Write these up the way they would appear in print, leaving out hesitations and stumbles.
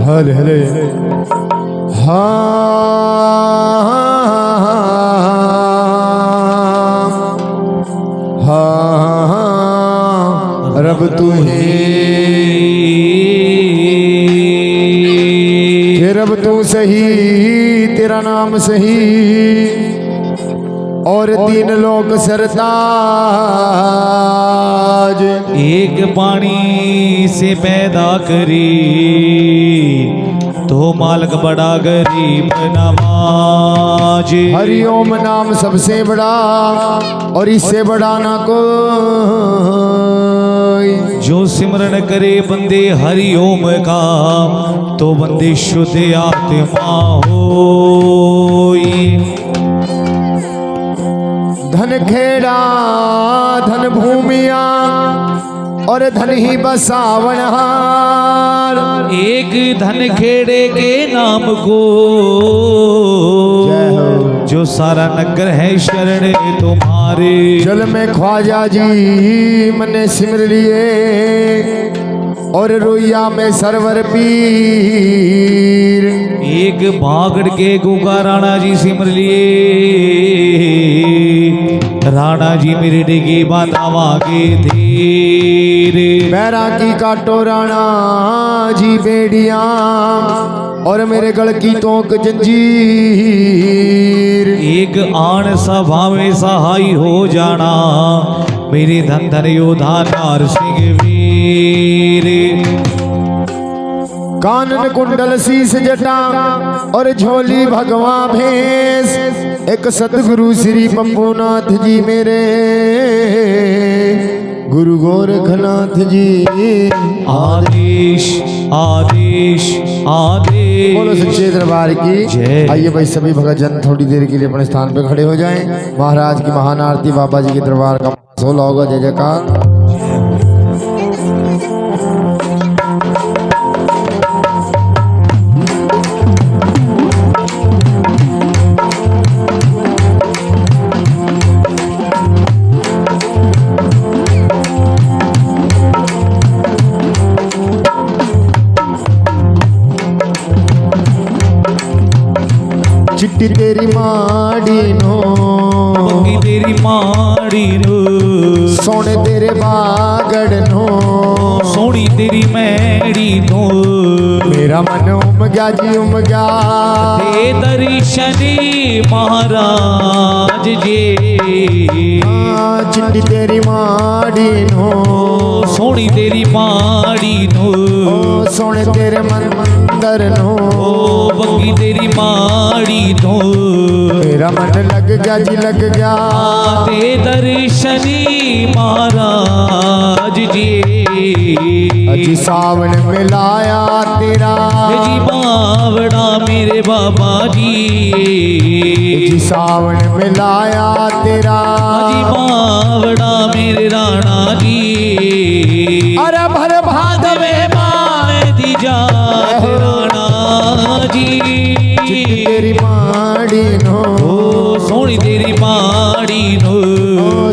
हले हले रब तू ही रब तू सही, तेरा नाम सही और तीन लोग सरताज। एक पानी से पैदा करी तो मालिक बड़ा गरीब नवाज। हरिओम नाम सबसे बड़ा और इससे बड़ा ना कोई। जो सिमरन करे बंदे हरिओम का तो बंदे शुद्ध आत्मा होई। धन खेड़ा धन भूमिया और धन ही बसावनहार। एक धन खेड़े के नाम को जो सारा नगर है शरण तुम्हारे। जल में ख्वाजा जी मने सिमर लिए और रोइया में सरवर पीर। एक एक भागड़ के गुगा राणा जी सिमर लिए। राणा जी मेरे डिगे बातावा के धीरे। बैरागी काटो राणा जी बेड़िया और मेरे गल की तोक जंजीर। एक आन सभा में सहाय हो जाना मेरे धन धन योधा नार सिंह वीर। कानन कुंडल शीस जटा और झोली भगवा भेष। एक सतगुरु श्री पप्पूनाथ जी मेरे गुरु गोरखनाथ जी। आदेश आदेश आदेश। बोलो सच्चे दरबार की जय। आइए भाई सभी भगत जन थोड़ी देर के लिए अपने स्थान पे खड़े हो जाएं। महाराज की महान आरती बाबा जी के दरबार का 16 होगा। जय जयकार। चिट्ठी तेरी माड़ी नो बग्गी तेरी माड़ी नो। सोने तेरे बागड़ नो सोनी तेरी मैड़ी नो। मेरा मन उम गया जी उम गया। दे दर्शनी महाराज जी। चिट्ठी तेरी माड़ी नो सोनी तेरी माड़ी नो। सोने तेरे मंदिर नो बग्गी तेरी माड़ी नो। मेरा मन लग गया जी लग गया। दे दर्शनी महाराज जी। अजी सावन में लाया तेरा जी बावड़ा मेरे बाबा जी। जी सावन में लाया तेरा जी बावड़ा मेरे राणा जी। अरे भर भादवे मान दी जात राणा जी। तेरी माड़ी नो सोनी तेरी माड़ी नो।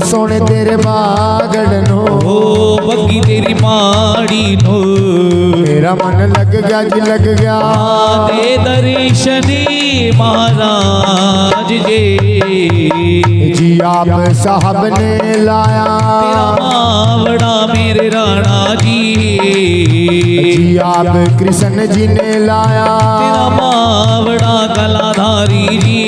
सोने तेरे बागड़ नो बग्गी तेरी माड़ी नो। मेरा मन लग गया जी लग गया। दे दर्शनी महाराज जी। जी आप साहब ने लाया तेरा मावड़ा मेरे राणा जी। जी आप कृष्ण जी ने लाया तेरा मावड़ा कलाधारी जी।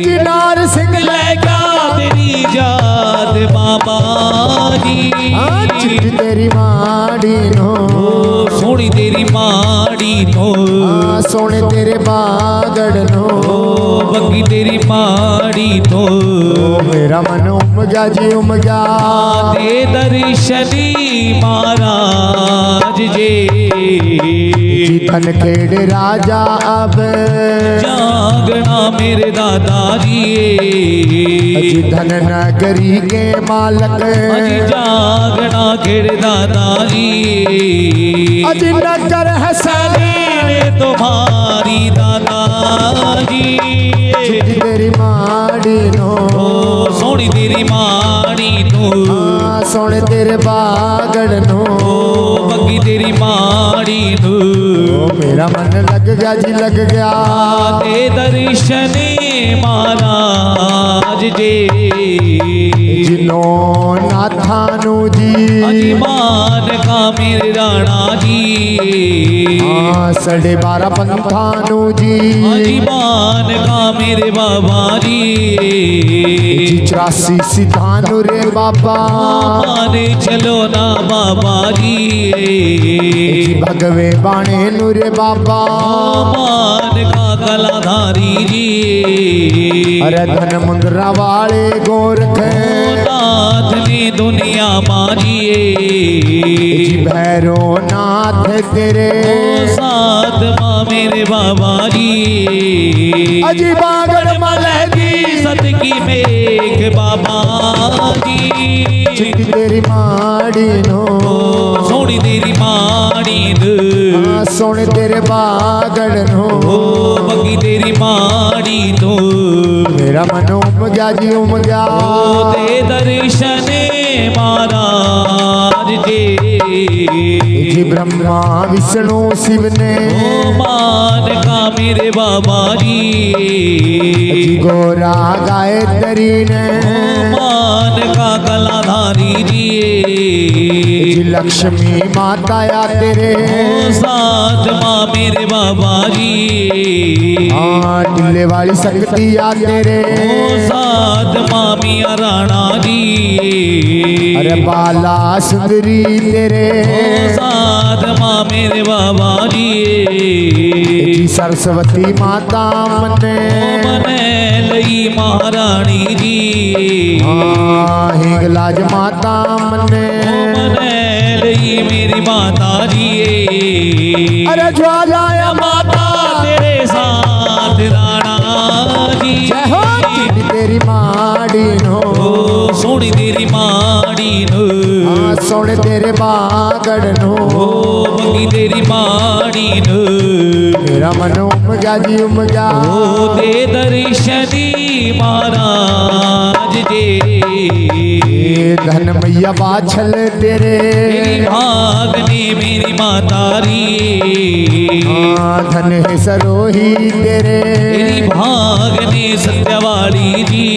जी नार सिंह ले गया तेरी जात बाबा जी। चिट्ठी तेरी माड़ी नो सोनी तेरी माड़ी नो। सोने तेरे बागड़ नो बग्गी तेरी माड़ी नो। मेरा मन उम गया जी उम गया। दे दर्शनी महाराज जी। धन खेड़ राजा अब जागना मेरे दादाजी। अजी धन नगरी के मालक अजी जागना खेड़ दादाजी। अजी नगर है सलीने तुम्हारी दादाजी। चिट्ठी तेरी माड़ी नो सोनी तेरी माड़ी नो। सोने तेरे बागड़ नो बग्गी तेरी माड़ी नो। मेरा मन लग गया जी लग गया। दे दर्शनी महाराज जी। जिनो नाथानु जी अजीमान का मेरे राणा जी। 12.5 पंथानु जी अजीमान का मेरे बाबा जी। 84 सिद्धानु रे बाबा माने चलो ना बाबा जी। भगवे बाणे नु रे बाबा मान का कलाधारी जी। अरे धन मुंद्रा वाले गोरख नाथ ने दुनिया माजिए। भैरो नाथ तेरे साथ माँ मेरे बाबा जी। अजी बागड़ मलगी सत की मेघ बाबा जी। चिट्ठी तेरी माड़ी नो सोनी तेरी माड़ी नो। सोने तेरे बागड़ नो बग्गी तेरी माड़ी नो। मेरा मन उम गया जी उम गया। दे दर्शने महाराज जी। जी ब्रह्मा विष्णु शिव ने मान का मेरे बाबा जी गोरा गायत्री ने मान का कलाधारी जी लक्ष्मी माता या तेरे साथ माँ मेरे बाबा जी टिल्ले वाली शक्ति या तेरे साथ माँ मिया राणा जी अरे बाला सुंदरी तेरे साथ माँ मेरे बाबा जी सरस्वती माता मने मने लई महारानी जी हिंगलाज माता मने मने लई मेरी माता जी अरे ज्वाला या माता तेरे साथ राणा जी जय हो तेरी माड़ी नो सोनी तेरी माड़ी नो सोने तेरे बागड़ नो बगी तेरी माड़ी नो मेरा मन उम गया जी उम गया दे दर्शनी महाराज जी धन मैया बाछल तेरे मेरी भागनी मेरी मातारी धन है सरोही तेरे मेरी भागनी सत्यवाली जी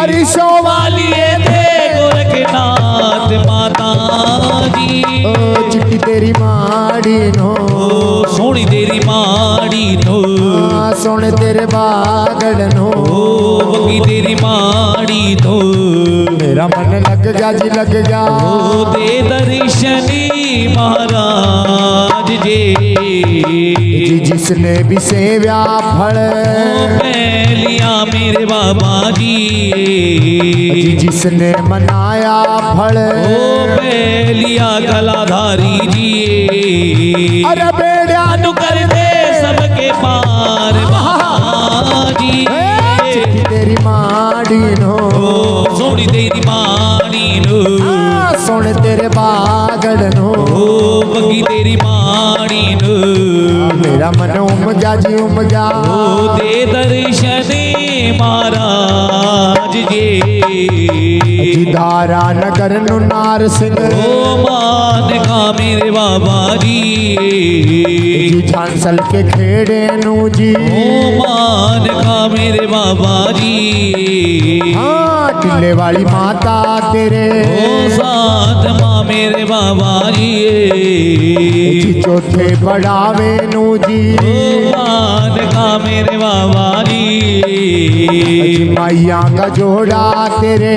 अरे वाली थे गोरखनाथ माता जी चिट्टी तेरी माड़ी नो सोनी तेरी माड़ी नो सोने तेरे बागड़ नो बगी तेरी माड़ी नो मेरा मन लग गया जी लग गया दे दर्शनी महाराज जी जिसने भी सेव्या फल मैं लिया मेरे बाबा जी जिसने मनाया फल मैं लिया कलाधारी जी अरे बेड़ा नु कर दे सबके पार बाबा जी चिट्ठी तेरी माड़ी नो सोनी तेरी माड़ी नो सोने तेरे बागड़ नो बगी तेरी माड़ी नो मेरा मन उम गया जी उम गया दे दर्शनी महाराज जी धारा नगर नु नार सिंह मान का मेरे बाबा जी झांसल के खेड़े नु जी मान का मेरे बाबा जी टिल्ले वाली माता तेरे साथ माँ मेरे बाबा जी चौथे बढ़ावे नु जी मान का मेरे बाबा जी मैया का जोड़ा तेरे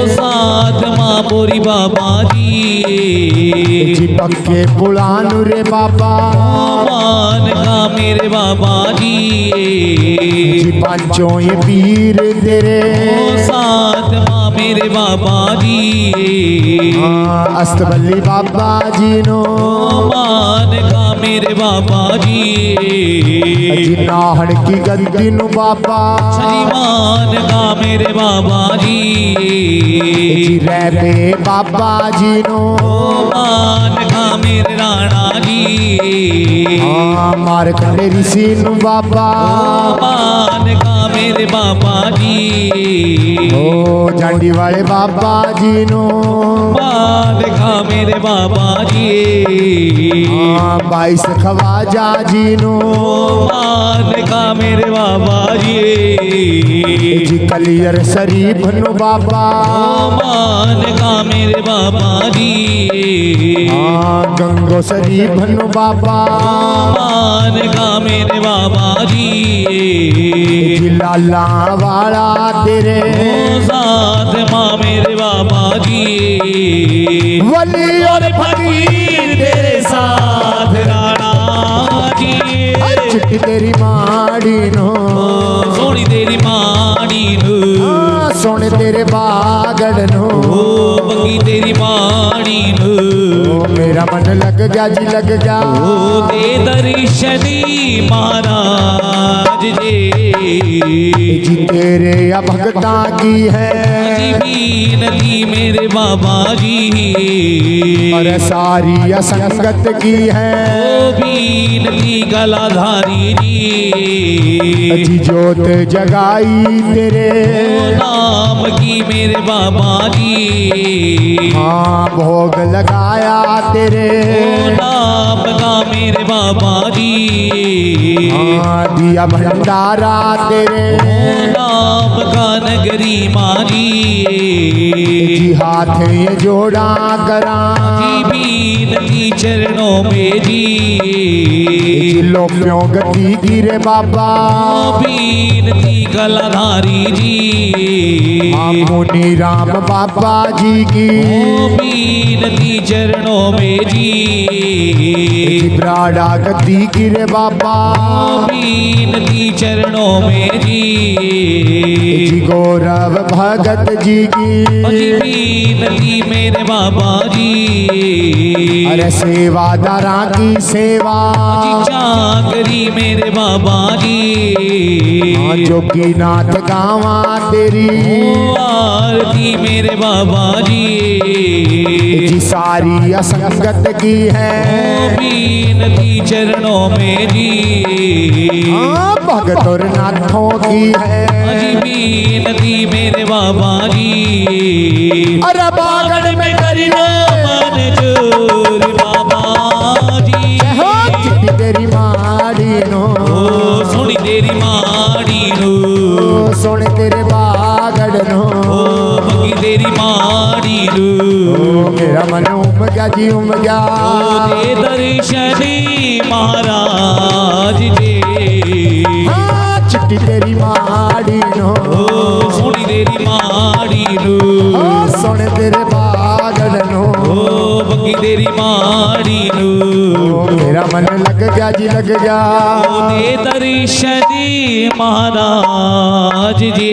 साथ माँ बोरी बाबा जी पक्के पुलानु रे बाबा मान का मेरे बाबा जी पांचों ये पीर तेरे साथ माँ मेरे बाबा जी अस्तबल्ली बाबा जी नो मान का मेरे बाबा जी नाहड़ की गद्दी नु बाबा मान का मेरे बाबा जी रे बाबा जी नो मान का मेरे राणा जी मारकंडे ऋषि नु बाबा मान का मेरे बाबा जी ओ झंडी वाले बाबा जी नो मान का मेरे बाबा जी 22 खवाजा जी नो मान का मेरे बाबा जी कलियर शरीफ नु बाबा मान का मेरे बाबा जी गंगो शरीफ नु बाबा मान का मेरे बाबा जी लाला वाला तेरे साथ माँ मेरे बाबा जी वली और फकीर तेरे साथ राणा जी चिट्ठी तेरी माड़ी नो सोनी तेरी माड़ी नो सोने तेरे बागड़ नो बगी तेरी माड़ी नो मेरा मन लग गया जी लग गया दे दर्शनी महाराज जी तेरे या भगता की है नदी मेरे बाबा जी और सारी या संगत की है नदी गलाधारी जी जोत जगाई तेरे नाम की मेरे बाबा जी हाँ भोग लगाया तेरे नाम का मेरे बाबा जी हाँ, दिया भंडारा तेरे नाम का नगरी मारी जी, हाथ ये जोड़ा करा जी बीनती चरणों में जी लो क्यों गति गिरे बाबा बीनती गलाधारी जी हाँ, मुनि राम बाबा जी की बीनती चरणों में जी ब्राड़ा गति गिरे बाबा बीनती चरणों में जी गौरव भगत जी की बीनती मेरे बाबा जी अरे सेवादारा की सेवा चाकरी मेरे बाबा जी हाँ, जोगीनाथ गावा तेरी आरती मेरे बाबा जी सारी असंगत की है बीनती चरणों में जी हाँ, भगत और नाथों की है बीनती मेरे बाबा जी अरे बागड़ में करीना मन जोर बाबा जी हो चिट्ठी तेरी माड़ी नो सोनी तेरी माड़ी नो सोने तेरे बागड़ नो बगी तेरी माड़ी नो मेरा मन उम गया जी उम गया दे दर्शनी महाराज जी हाँ, चिट्ठी तेरी माड़ी नो सोनी तेरी माड़ी नो सोने तेरे बागड़ नो बगी तेरी माड़ी नो मेरा मन लग गया जी लग गया दे दर्शनी महाराज जी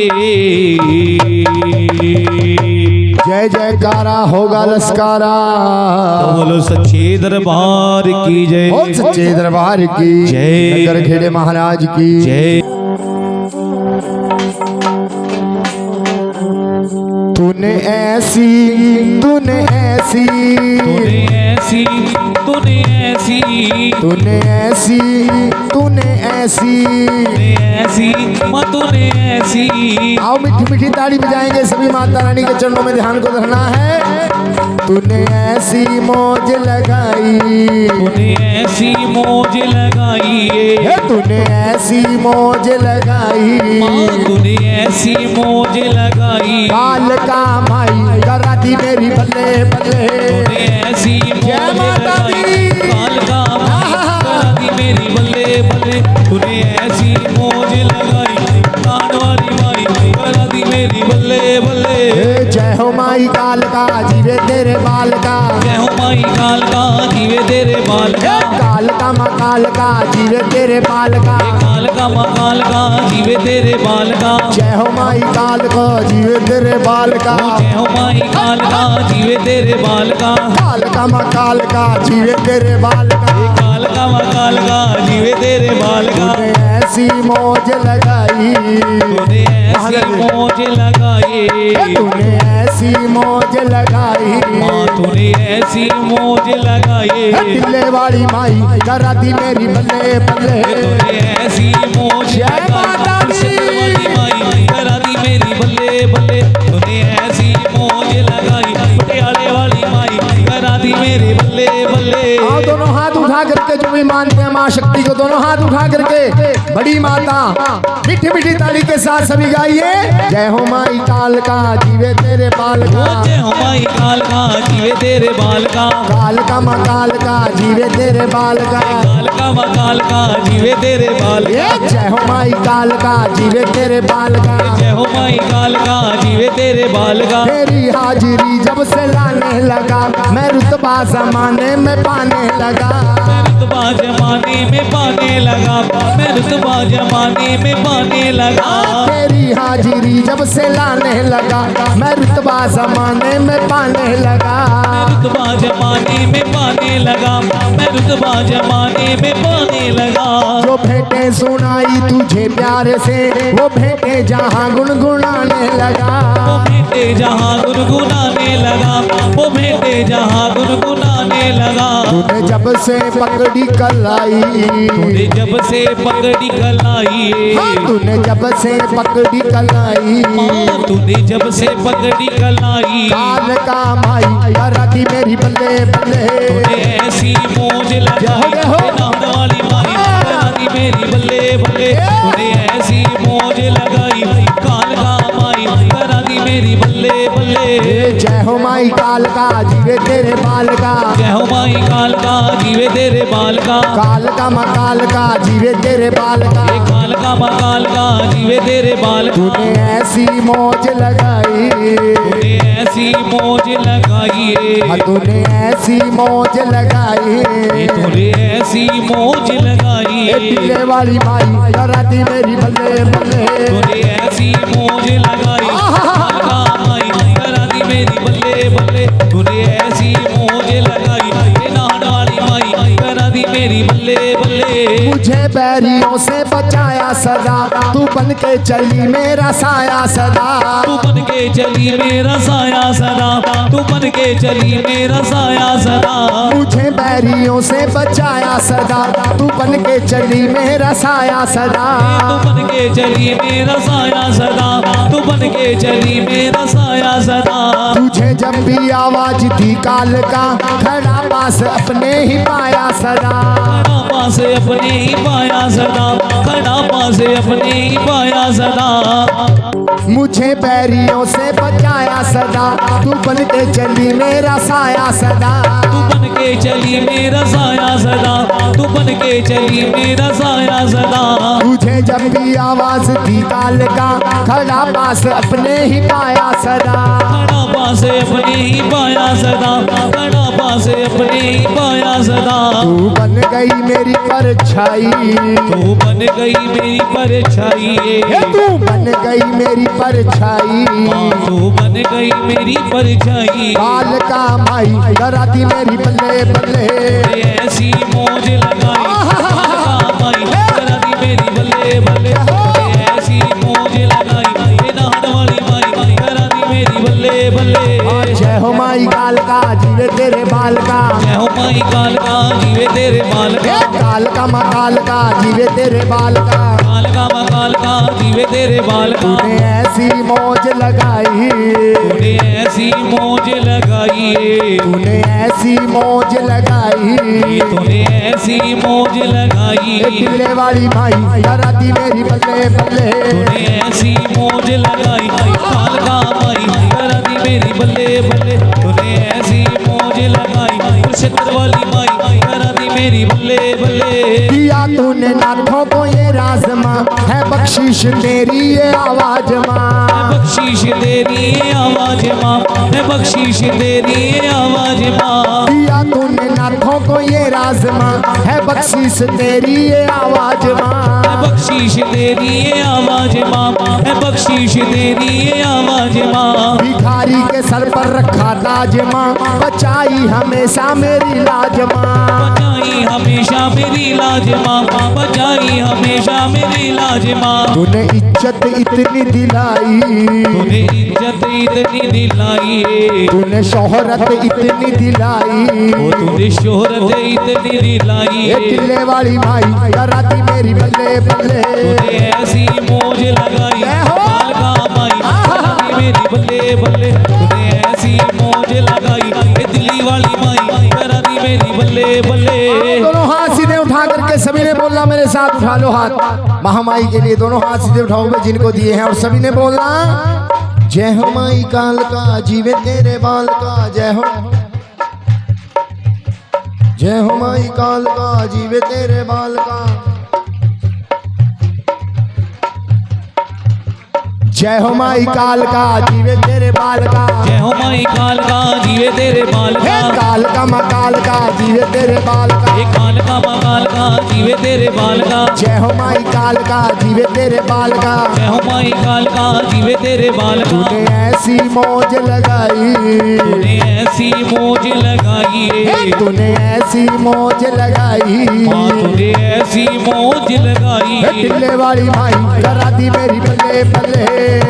जय जयकारा होगा लस्कारा बोलो सच्चे दरबार की जय बहुत सच्चे दरबार की जय। नगर खेड़े महाराज की जय तूने ऐसी तूने ऐसी तूने ऐसी तूने ऐसी तूने ऐसी तूने ऐसी तूने ऐसी तूने ऐसी आओ मीठी मीठी ताली बजाएंगे सभी माता रानी के चरणों में ध्यान को धरना है तूने ऐसी मौज लगाई तूने ऐसी मौज लगाई है तूने ऐसी मौज लगाई माँ तूने ऐसी मौज लगाई काल का माई करा दी मेरी बल्ले बल्ले तूने ऐसी जय मौज माता लगाई दी। काल का करा दी मेरी बल्ले बल्ले तूने ऐसी मौज लगाई कान वाली माई करा दी मेरी बल्ले बल्ले हे जय हो माई काल का जीवे तेरे बाल का जय हो माई काल का जीवे तेरे बाल का काल का माँ काल का जीवे तेरे बाल का काल का माँ काल का जीवे तेरे बाल का जय हो माई काल का जीवे तेरे बाल का जय हो माई काल का जीवे तेरे बाल का काल का माँ काल का जीवे तेरे बाल का काल का माँ काल का जीवे तेरे बाल का तूने ऐसी मौज लगाई तूने ऐसी मौज लगाई तूने ऐसी मौज लगाई माँ तूने ऐसी मौज लगाई दिल्ले वाली माई करा दी मेरी बल्ले बल्ले तूने ऐसी मौज जय माता दी। वाली माई करा दी मेरी बल्ले बल्ले तूने ऐसी मौज लगाई पटियाले वाली माई करा दी मेरी बल्ले बल्ले आओ दोनों हाथ उठा करके जो भी मानते हैं माँ शक्ति को दोनों हाथ उठा करके बड़ी माता मीठी मीठी ताली के साथ सभी गाइए जय हो माई काल का जीवे तेरे बाल का जय हो माई काल का जीवे तेरे बाल का काल का माँ काल का जीवे तेरे बाल का काल का माँ काल का जीवे तेरे बाल का ये जय हो माई काल का जीवे तेरे बाल का जय हो माई काल का जीवे तेरे बाल का तेरी हाजिरी जब से लाने लगा मैं रुतबा जमाने में पाने लगा मैं रुतबा जमाने में पाने लगा मैं रुतबा जमाने में पाने लगा तेरी हाजिरी जब से लाने लगा मैं रुतबा जमाने में पाने लगा रुतबा जमाने में पाने लगा मैं रुतबा जमाने में पाने लगा जो भेंटे सुनाई तुझे प्यार से वो भेंटे जहाँ गुनगुनाने लगा वो भेंटे जहाँ गुनगुनाने लगा वो भेंटे जहाँ गुनगुनाने लगा तूने जब से पकड़ी कलाई तूने जब से पगड़ी कलाई हाँ, तूने जब से पकड़ी कलाई माँ तूने जब से पगड़ी कलाई काल का माई करा दी मेरी बल्ले बल्ले तूने ऐसी मौज लगाई जय हो। नाम वाली माई करा दी बल्ले तूने ऐसी मौज लगाई कालका माई करा दी मेरी बल्ले बल्ले जय हो माई कालका जीवे तेरे बाल का जय हो माई कालका जीवे तेरे बाल का कालका माँ कालका जीवे तेरे बाल का ये कालका माँ कालका जीवे तेरे बाल का तूने ऐसी मौज लगाई तूने ऐसी मौज लगाई तूने ऐसी मौज लगाई ये तूने ऐसी मौज लगाई टिल्ले वाली माई कराती मेरी बल्ले बल्ले तूने ऐसी मौज लगाई कालका माई करा दी मेरी बल्ले बल्ले तूने ऐसी मौज लगाई ये नाहन वाली माई करा दी मेरी बल्ले बल्ले मुझे बैरियों से बचाया सदा तू बन के चली मेरा साया सदा तू बन के चली मेरा साया सदा तू बन के चली मेरा साया सदा मुझे बैरियों से बचाया सदा तू बन के चली मेरा साया सदा तू बन के चली मेरा साया सदा तू बन के चली मेरा साया सदा तुझे जब भी आवाज थी काल का खड़ा पास अपने ही पाया सदा खड़ा पास अपने ही पाया सदा खड़ा पास अपने ही पाया सदा मुझे बैरियों से बचाया सदा तू बन के चली मेरा साया सदा तू बन के चली मेरा साया सदा तू बन के चली मेरा साया सदा तुझे जब भी आवाज थी काल का खड़ा पास अपने ही पाया सदा खड़ा पास अपने ही पाया सदा खड़ा पास अपने ही पाया सदा तू बन गई मेरी परछाई तू बन गई मेरी परछाई तू बन गई मेरी परछाई तू बन गई मेरी परछाई काल का माई कराती मेरी बल्ले बल्ले ऐसी मौज लगाई कालका माई करा दी मेरी बल्ले बल्ले ऐसी मौज लगाई ये नाहन वाली माई करा दी मेरी बल्ले बल्ले जय हो माई काल का जीवे तेरे बाल का जय हो माई कालका जीवे तेरे बाल का काल का माँ काल का जीवे तेरे बाल का कालका माँ कालका जीवे तेरे बाल का तूने ऐसी मौज लगाई तूने ऐसी मौज लगाई तूने ऐसी मौज लगाई तूने ऐसी मौज लगाई टिल्ले वाली माई कराती मेरी बल्ले बल्ले तूने ऐसी मौज लगाई कालका माई करा दी मेरी बल्ले बल्ले तूने ऐसी मौज लगाई कुशेत्र वाली माई करा दी मेरी बल्ले बल्ले दिया तूने नाथों को ये राजमा है बख्शिश तेरी ये आवाज माँ बख्शीश तेरी ये आवाज माँ है बख्शीश तेरी ये आवाज माँ दिया तूने नाथों को ये राजमा है बख्शिश तेरी ये आवाज माँ बख्शीश तेरी ये आवाज माँ है बख्शीश तेरी ये आवाज माँ भिखारी के सर पर रखा ताज माँ बचाई हमेशा मेरी लाज माँ बचाई हमेशा मेरी लाज माँ बचाई हमेशा मेरी लाज माँ तूने इज्जत इतनी दिलाई तूने इज्जत इतनी दिलाई तूने शोहरत इतनी दिलाई ओ तूने शोहरत इतनी दिलाई ये टिल्ले वाली माई कराती मेरी बल्ले बल्ले तूने ऐसी मौज लगाई कालका माई करा दी मेरी बल्ले बल्ले तूने ऐसी मौज लगाई ये दिल्ली वाली माई करा दी मेरी बल्ले बल्ले दोनों हाथ सीधे उठा करके सभी ने बोलना मेरे साथ उठा लो हाथ महामाई के लिए दोनों हाथ सीधे उठाओगे जिनको दिए हैं और सभी ने बोलना जय हो माई काल का जीवे तेरे बाल का जय हो माई काल का जीवे तेरे बाल का जय हो माई काल का जीवे तेरे बाल का जय हो माई कालका जीवे तेरे बाल का काल का माँ काल का जीवे तेरे बाल का ये कालका माँ कालका जीवे तेरे बाल का जय हो माई काल का जीवे तेरे बाल का जय हो माई कालका जीवे तेरे बाल का तूने ऐसी मौज लगाई तूने ऐसी मौज लगाई तूने ऐसी मौज लगाई माँ तूने ऐसी मौज लगाई टिल्ले वाली माई करा दी मेरी बल्ले बल्ले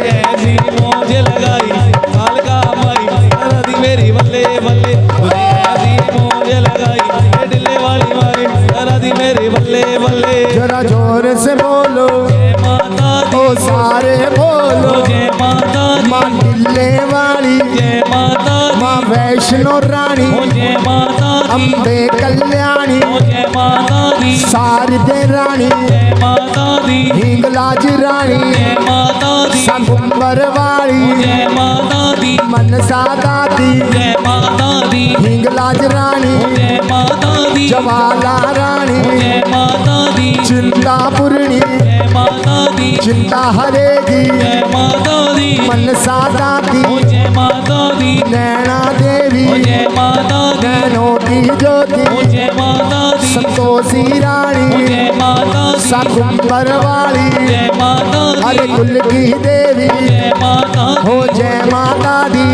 ऐसी मौज लगाई कालका माई करा दी मेरी बल्ले बल्ले तूने ऐसी मौज लगाई दिल्ली वाली माई करा दी मेरी बल्ले बल्ले जरा जोर से बोलो जय माता दी सारे बोलो जय माता दी माँ टिल्ले वाली जय माता दी माँ वैष्णो रानी जय माता दी अम्बे कल्याणी जय माता दी शारदे रानी जय माता दी हिंगलाज रानी जय माता दी संगुम्बर वाली जय माता दी मनसा दादी जय माता दी हिंगलाज रानी जय माता दी जवाला रानी जय माता दी चिंता पूर्णी जय माता दी चिंता हरेगी जय माता दी मनसा दादी जय माता दी नैना देवी जय माता दी नैनों की ज्योति जय माता दी संतोषी रानी जय माता दी संगुम्बर वाली जय माता दी अरे कुल की देवी जय माता हो जय माता दी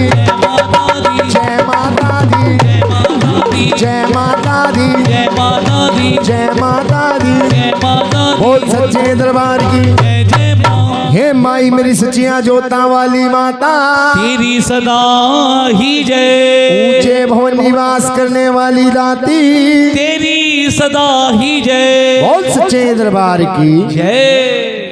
जय माता दी जय माता दी जय माता दी जय माता दी जय माता दी बोल सच्चे दरबार की जय जय माँ हे माई मेरी सच्चियां जोता वाली माता तेरी सदा ही जय ऊंचे भवन निवास करने वाली दाती तेरी सदा ही जय बोल सच्चे दरबार की जय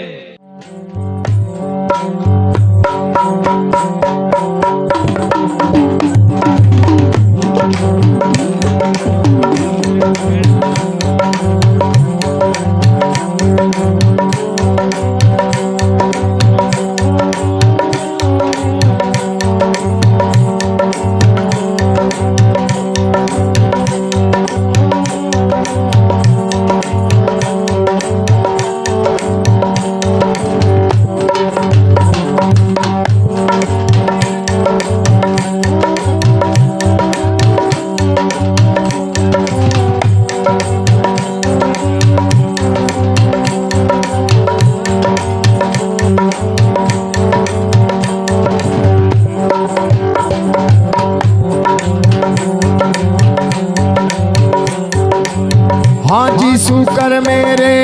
हाँ जी शुकर मेरे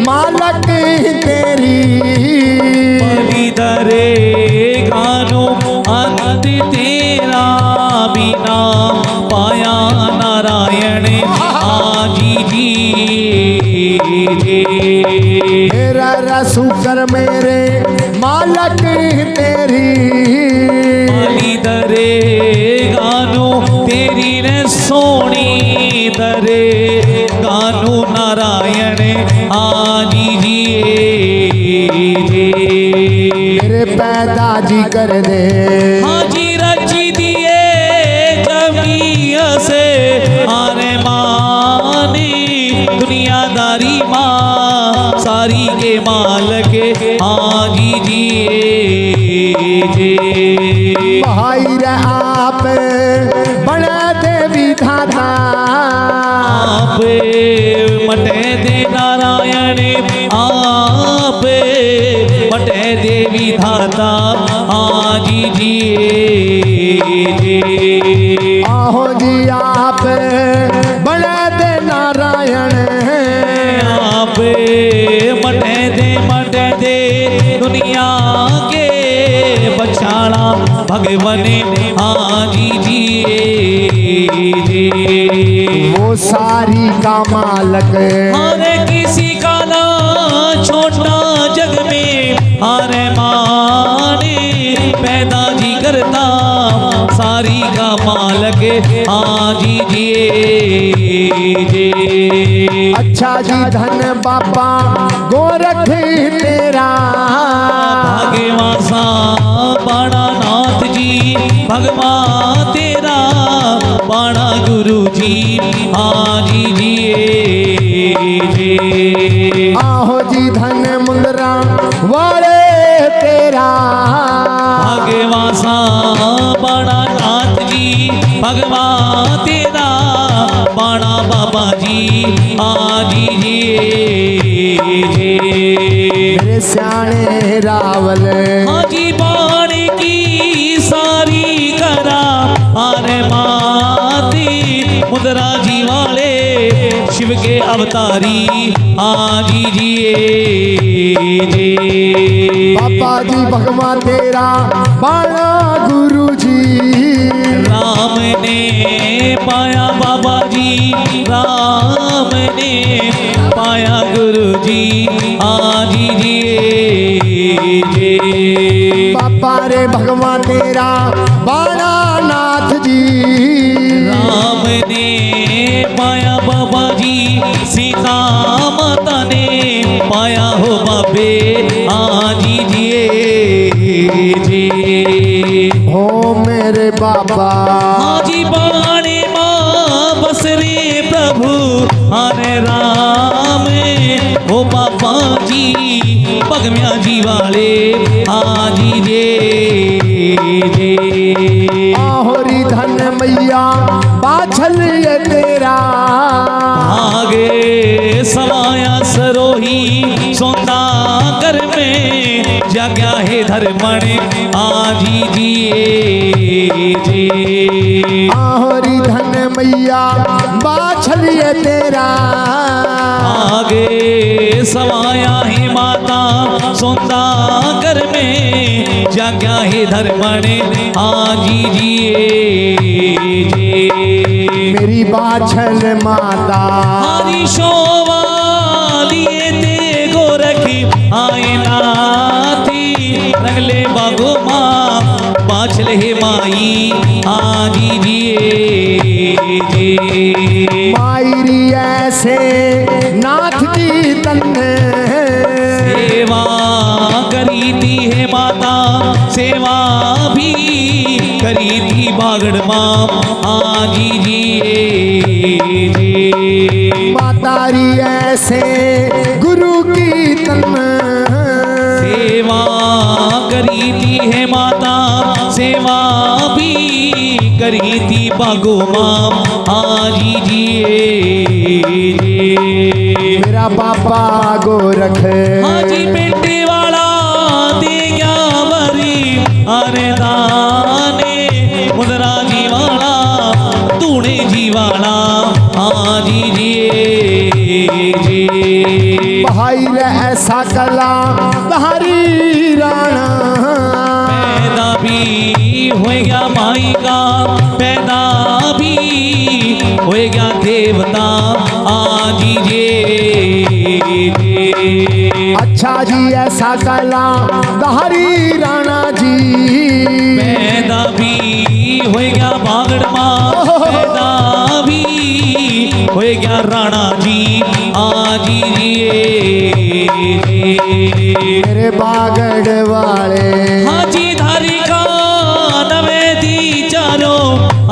मालक तेरी बलि दरे गानो अंत तेरा बिना पाया नारायण आजी जी मेरा शुकर मेरे मालक तेरी बलि दरे गानो तेरी ने सोनी दरे गानो नारायण आजी जी मेरे पैदा जी कर दे हाजी रची दिए जमिया से आने मानी दुनियादारी माँ सारी के मालक हाजी जी भाई रे आप बड़ा देवी धाता आप मटे दे नारायण आप मटे देवी धाता आजी जी आहो जी आप बड़ा दे नारायण आप मटे दे दुनिया के बचाना भगवान आजी जी वो सारी का मालक हर किसी का ना छोटा जग में हर माने पैदा जी करता सारी का मालक आजी जी अच्छा जी धन बापा गोरख तेरा भाग्यवासा बड़ा नाथ जी भगवान तेरा बड़ा गुरु जी आजी जी आहो जी धन मुंदरा वाले तेरा भाग्यवासा बड़ा नाथ जी भगवान तेरा बड़ा बाबा जी आजी जी मेरे सियाने रावल हाजी बाण की सारी करा आरे माती मुद्रा जी वाले शिव के अवतारी आजी जी पापा जी भगवान तेरा बड़ा गुरु जी राम ने पाया बाबा जी राम ने पाया गुरु जी आजी जी जे बापा रे भगवान तेरा बाणा नाथ जी। राम ने पाया बाबा जी, सीता माता ने पाया हो बाबे आजी जिए जे। हो मेरे बाबा हाजी बाणे माँ बस रे प्रभु हरे राम ओ बाबा जी भगम्या जी वाले आजी जे जे। आहोरी धन मैया बाछल ये तेरा। आगे समाया सरोही सोता कर में जगह है धर्मण आजी जिए जे। आहोरी धन मैया बाछल ये तेरा। आगे समाया है माता सोता कर में जगह है धर्मण आजी जिए जे। मेरी बाछल माता हरी शोभा लिए ते गोरखी आयना थी रंगले बागो माँ बाछल हे माई आजी जिए जे। मायरी ऐसे नाथ की तन्ने। सेवा करी थी है माता सेवा भी करी थी बागड़ माँ आजी जिए जे। मातारी ऐसे गुरु की तन्ने। सेवा करी थी है माता सेवा भी करी थी बागो माँ आजी जिए जे। मेरा पापा गोरख हाजी पेटे वाला दे गया वरी अरे दाने मुदरा जी वाला तूने जी वाला आजी जिए जे। भाई रे ऐसा कला तहारी राणा। पैदा भी हो गया माई का पैदा भी हो गया देवता आजी जे जे। अच्छा जी ऐसा कला तहारी राणा जी। पैदा भी हो गया बागड़ माँ पैदा भी हो गया राणा जी आजी जिए जे। मेरे बागड़ वाले हाजी धारी का नवेदी चारो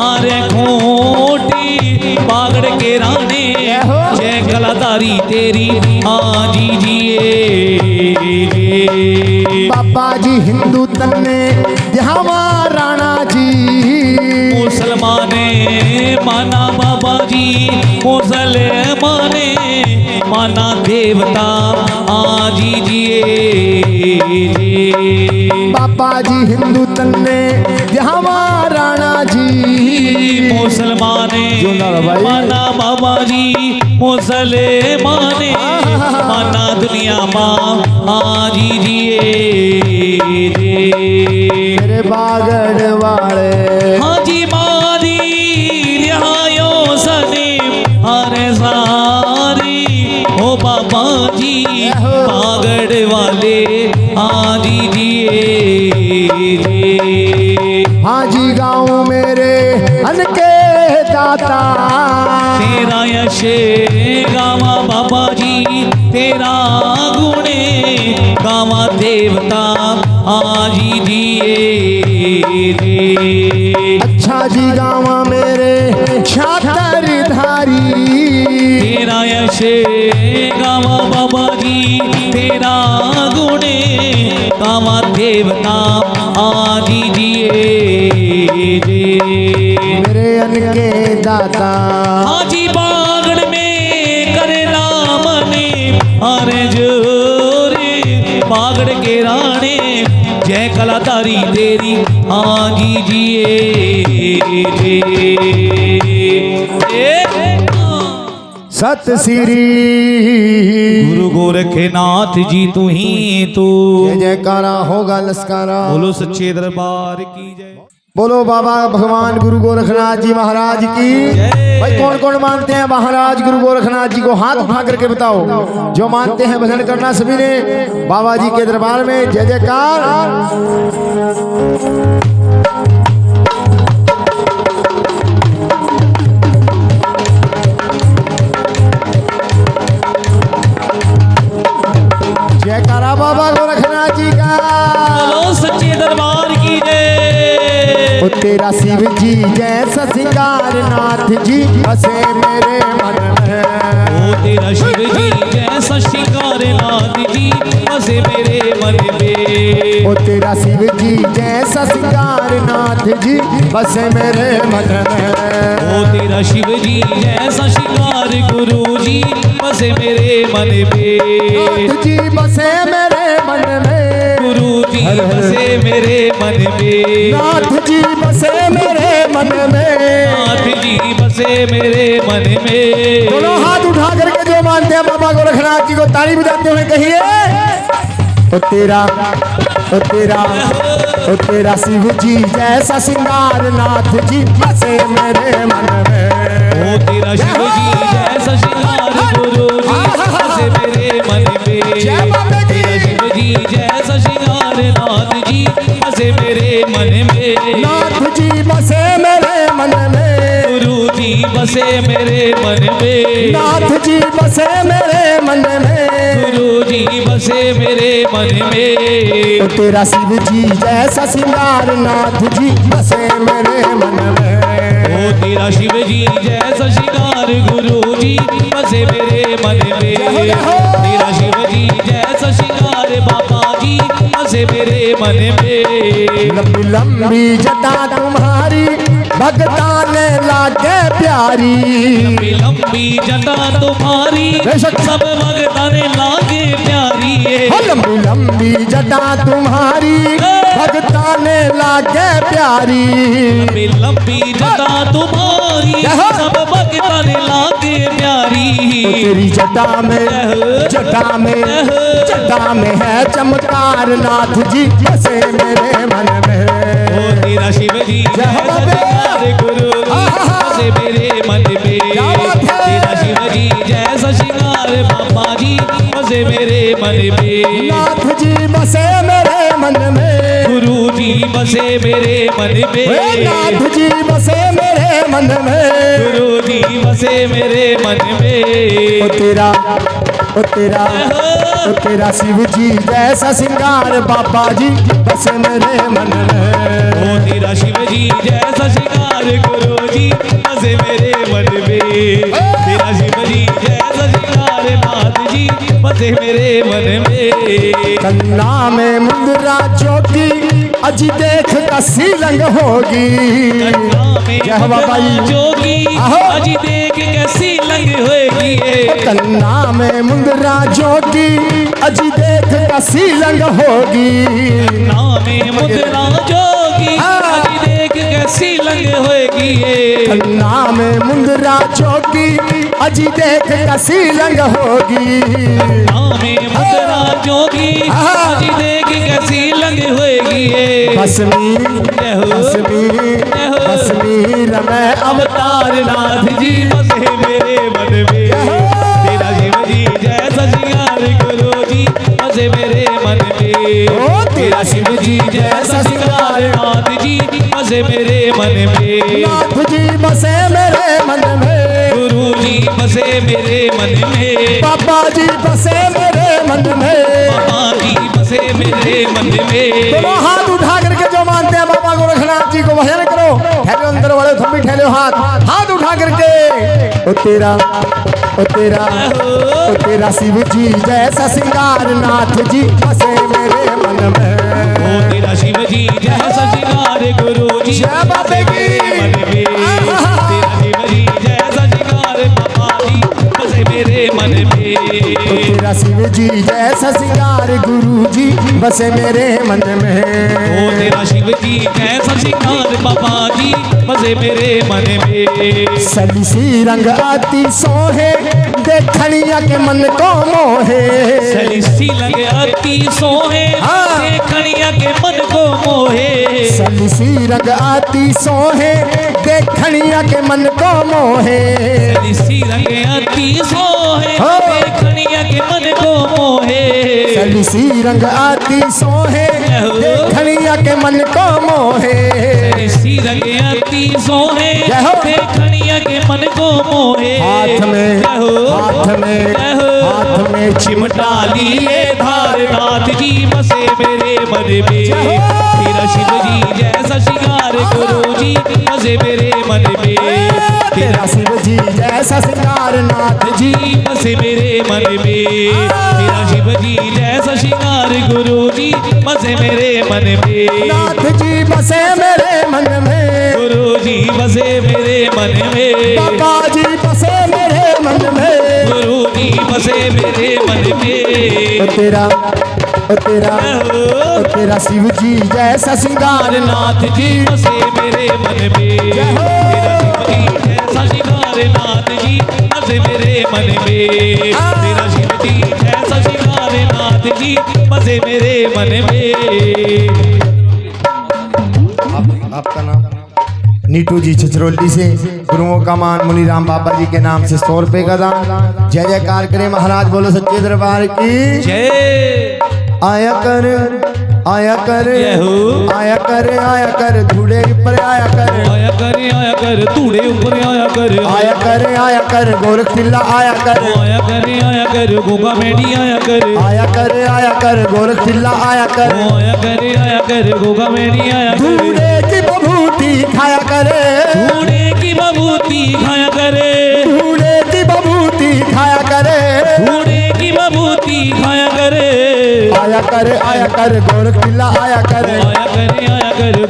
आरे खोटी बागड़ के राणे जय कलाधारी तेरी आजी जिए जे। बाबा जी हिंदू तन्ने ध्यावा राणा जी। मुसलमाने माना बाबा जी मुसलमाने माना देवता आजी जिए जे। बाबा जी हिंदू तन्ने ध्यावा राणा जी। मुसलमाने जोनार भाई। माना बाबा जी मुसलमाने माना दुनिया माँ आजी जिए जे। मेरे बागड़ वाले हाजी मारी रिहायो सने हरे सारी ओ बाबा जी बागड़ वाले आजी जिए जे। हाजी गाँव मेरे अनके दाता। तेरा यश गावा बाबा जी तेरा गुणे गावा देवता आजी जिए जे। अच्छा जी गाँव मेरे छातर धारी। तेरा यश गावा बाबा जी तेरा गुणे गावा देवता आजी जिए जे। मेरे अनके दाता हाजी बागड़ में करे नाम ने अरे जोरे बागड़ के राणे जय कलाधारी तेरी आजी जिए जे। सत श्री गुरु गोरखनाथ जी तू ही तू। जय जयकारा होगा लस्कारा। बोलो सच्चे दरबार की जय। बोलो बाबा भगवान गुरु गोरखनाथ जी महाराज की। भाई कौन कौन मानते हैं महाराज गुरु गोरखनाथ जी को? हाथ उठा करके बताओ। जो मानते हैं भजन करना सभी ने बाबा जी के दरबार में जय जयकार। जयकारा बाबा गोरखनाथ जी का। बोलो सच्चे दरबार की जय। ओ तेरा शिव जी जैसा सिंगार नाथ जी बसे मेरे मन में। ओ तेरा शिव जी जैसा श्रृंगार नाथ जी बसे मेरे मन में। ओ तेरा शिव जी जैसा सिंगार नाथ जी बसे मेरे मन में। ओ तेरा शिव जी जैसा श्रृंगार गुरु जी बसे मेरे मन में। नाथ जी बसे मेरे मन में। गुरु जी बसे मेरे मन में। नाथ जी बसे मेरे मन में। नाथ जी बसे मेरे मन में। दोनों हाथ उठा करके जो मानते हैं बाबा गोरखनाथ जी को ताली बजाते हुए कहिए। ओ तेरा शिव जी जैसा सिंगार नाथ जी बसे मेरे मन में। ओ तेरा शिव जी जैसा श्रृंगार गुरु जी बसे मेरे मन में। तेरा शिव जी जैसा श्रृंगार नाथ जी बसे मेरे मन में। नाथ जी बसे मेरे मन में। गुरु जी बसे मेरे मन में। नाथ जी बसे मेरे मन में। गुरु जी बसे मेरे मन में। ओ तेरा शिव जी जैसा सिंगार नाथ जी बसे मेरे मन में। ओ तेरा शिव जी जैसा श्रृंगार गुरु जी बसे मेरे मन में। तेरा शिव जी जैसा श्रृंगार बाबा जी बसे मेरे मन में। लंबी लंबी जटा तुम्हारी भगता ने लागे प्यारी। लंबी लंबी जटा तुम्हारी बेशक। सब भगता ने लागे प्यारी है। हो लंबी लंबी जटा तुम्हारी भगता ने लागे प्यारी। लंबी लंबी जटा तुम्हारी सब भगता ने लागे प्यारी। ओ तेरी जटा में है चमत्कार नाथ जी बसे मेरे मन में। ओ तेरा शिव जी जैसा श्रृंगार गुरु जी बसे मेरे मन में। तेरा शिव जी जैसा श्रृंगार बाबा जी बसे मेरे मन में। नाथ जी बसे मेरे मन में। गुरु जी बसे मेरे मन में। नाथ जी बसे मेरे मन में। गुरु जी बसे मेरे मन में। ओ तेरा शिव जी जैसा सिंगार बाबा जी बसे मेरे मन में। ओ तेरा शिव जी जैसा श्रृंगार गुरु जी बसे मेरे मन में। तेरा शिव जी जैसा श्रृंगार नाथ जी बसे मेरे मन में। कन्ना में मुंदरा चौकी अजी देख कसी लंग होगी। जय बाबा जी। जोगी अजी देख कैसी लंग होगी। कन्ना में मुंदरा जोगी अजी देख कसी लंग होगी। नामे मुद्रा जोगी अजी देख कैसी लंग होगी। कन्ना में मुंदरा जोगी अजी देख कसी लंग होगी। नामे मुद्रा जोगी अजी देख कैसी लंग होगी। बसमी रमै अवतार नाथ जी बसे मेरे मन में। तेरा शिव जी जैसा श्रृंगार गुरु जी बसे मेरे मन में। तेरा शिव जी जैसा श्रृंगार नाथ जी बसे मेरे मन में। नाथ जी बसे मेरे मन में। गुरु जी बसे मेरे मन में। बाबा जी बसे मेरे मन में। बाबा जी बसे मेरे मन में। दोनों हाथ उठा करके जो मानते हैं बाबा गोरखनाथ जी को भजन करो। ठहरे अंदर वाले तुम भी ठहरे हाथ उठा करके। ओ तेरा शिव जी जैसा सिंगार नाथ जी बसे मेरे मन में। ओ तेरा शिव जी जैसा श्रृंगार गुरु जी जय बाबे की। मन में। तेरा शिव जी जैसा श्रृंगार बाबा जी बसे मेरे मन में। तेरा शिव जी जैसा सिंगार गुरु जी बसे मेरे मन में। ओ तेरा शिव जी जैसा श्रृंगार बाबा जी बसे मेरे मन में। सलिसी रंग आती सोहे देखनिया के मन को मोहे। सलिसी लगे अति सोहे देखनिया के मन को मोहे। सलिसी रंग आती सोहे देखनिया के मन को मोहे सलिसी रंग आती सोहे हो। देखनिया के मन को मोहे सलिसी रंग आती सोहे देखनिया के मन को मोहे सलिसी रंग आती सोहे जय हो। देखनिया के मन को मोहे हाथ में जय हो, हाथ में जय हो। हाथ में चिमटा लिए धार नाथ जी बसे मेरे मन में जय हो। तेरा शिव जी जैसा शिकार गुरु जी बसे मेरे मन में तेरा शिव जी जैसा सिंगार नाथ जी जी बसे मेरे मन में तेरा शिव जी जैसा शिकार गुरु जी बसे मेरे मन में नाथ जी बसे मेरे मन में गुरु जी बसे मेरे मन में बाबा जी बसे मेरे मन में गुरु जी बसे मेरे मन में ओ तेरा ओ तेरा शिव जी जैसा सिंगार नाथ जी बसे मेरे मन में तेरा शिव जी जैसा शिकार नाथ जी बसे मेरे मन में तेरा शिव जी जैसा शिकार नाथ जी बसे मेरे मन में आपका नाम नीटू जी छछरौली से गुरुओं का मान मुनीराम बाबा जी के नाम से 100 रुपए का दान। जय जयकार करे महाराज बोलो सच्चे दरबार की जय आया कर आया कर जय हो। आया कर धूड़े ऊपर आया कर तूड़े ऊपर आया कर गोरख किला आया कर गोगा मेडी आया कर गोरख किला आया कर गोगा मेडी आया धूड़े की बभूति खाया करे धूड़े की बबूती खाया करे धूड़े की बभूति खाया करे धूड़े की बबूती खाया करे आया कर गोरख किला आया कर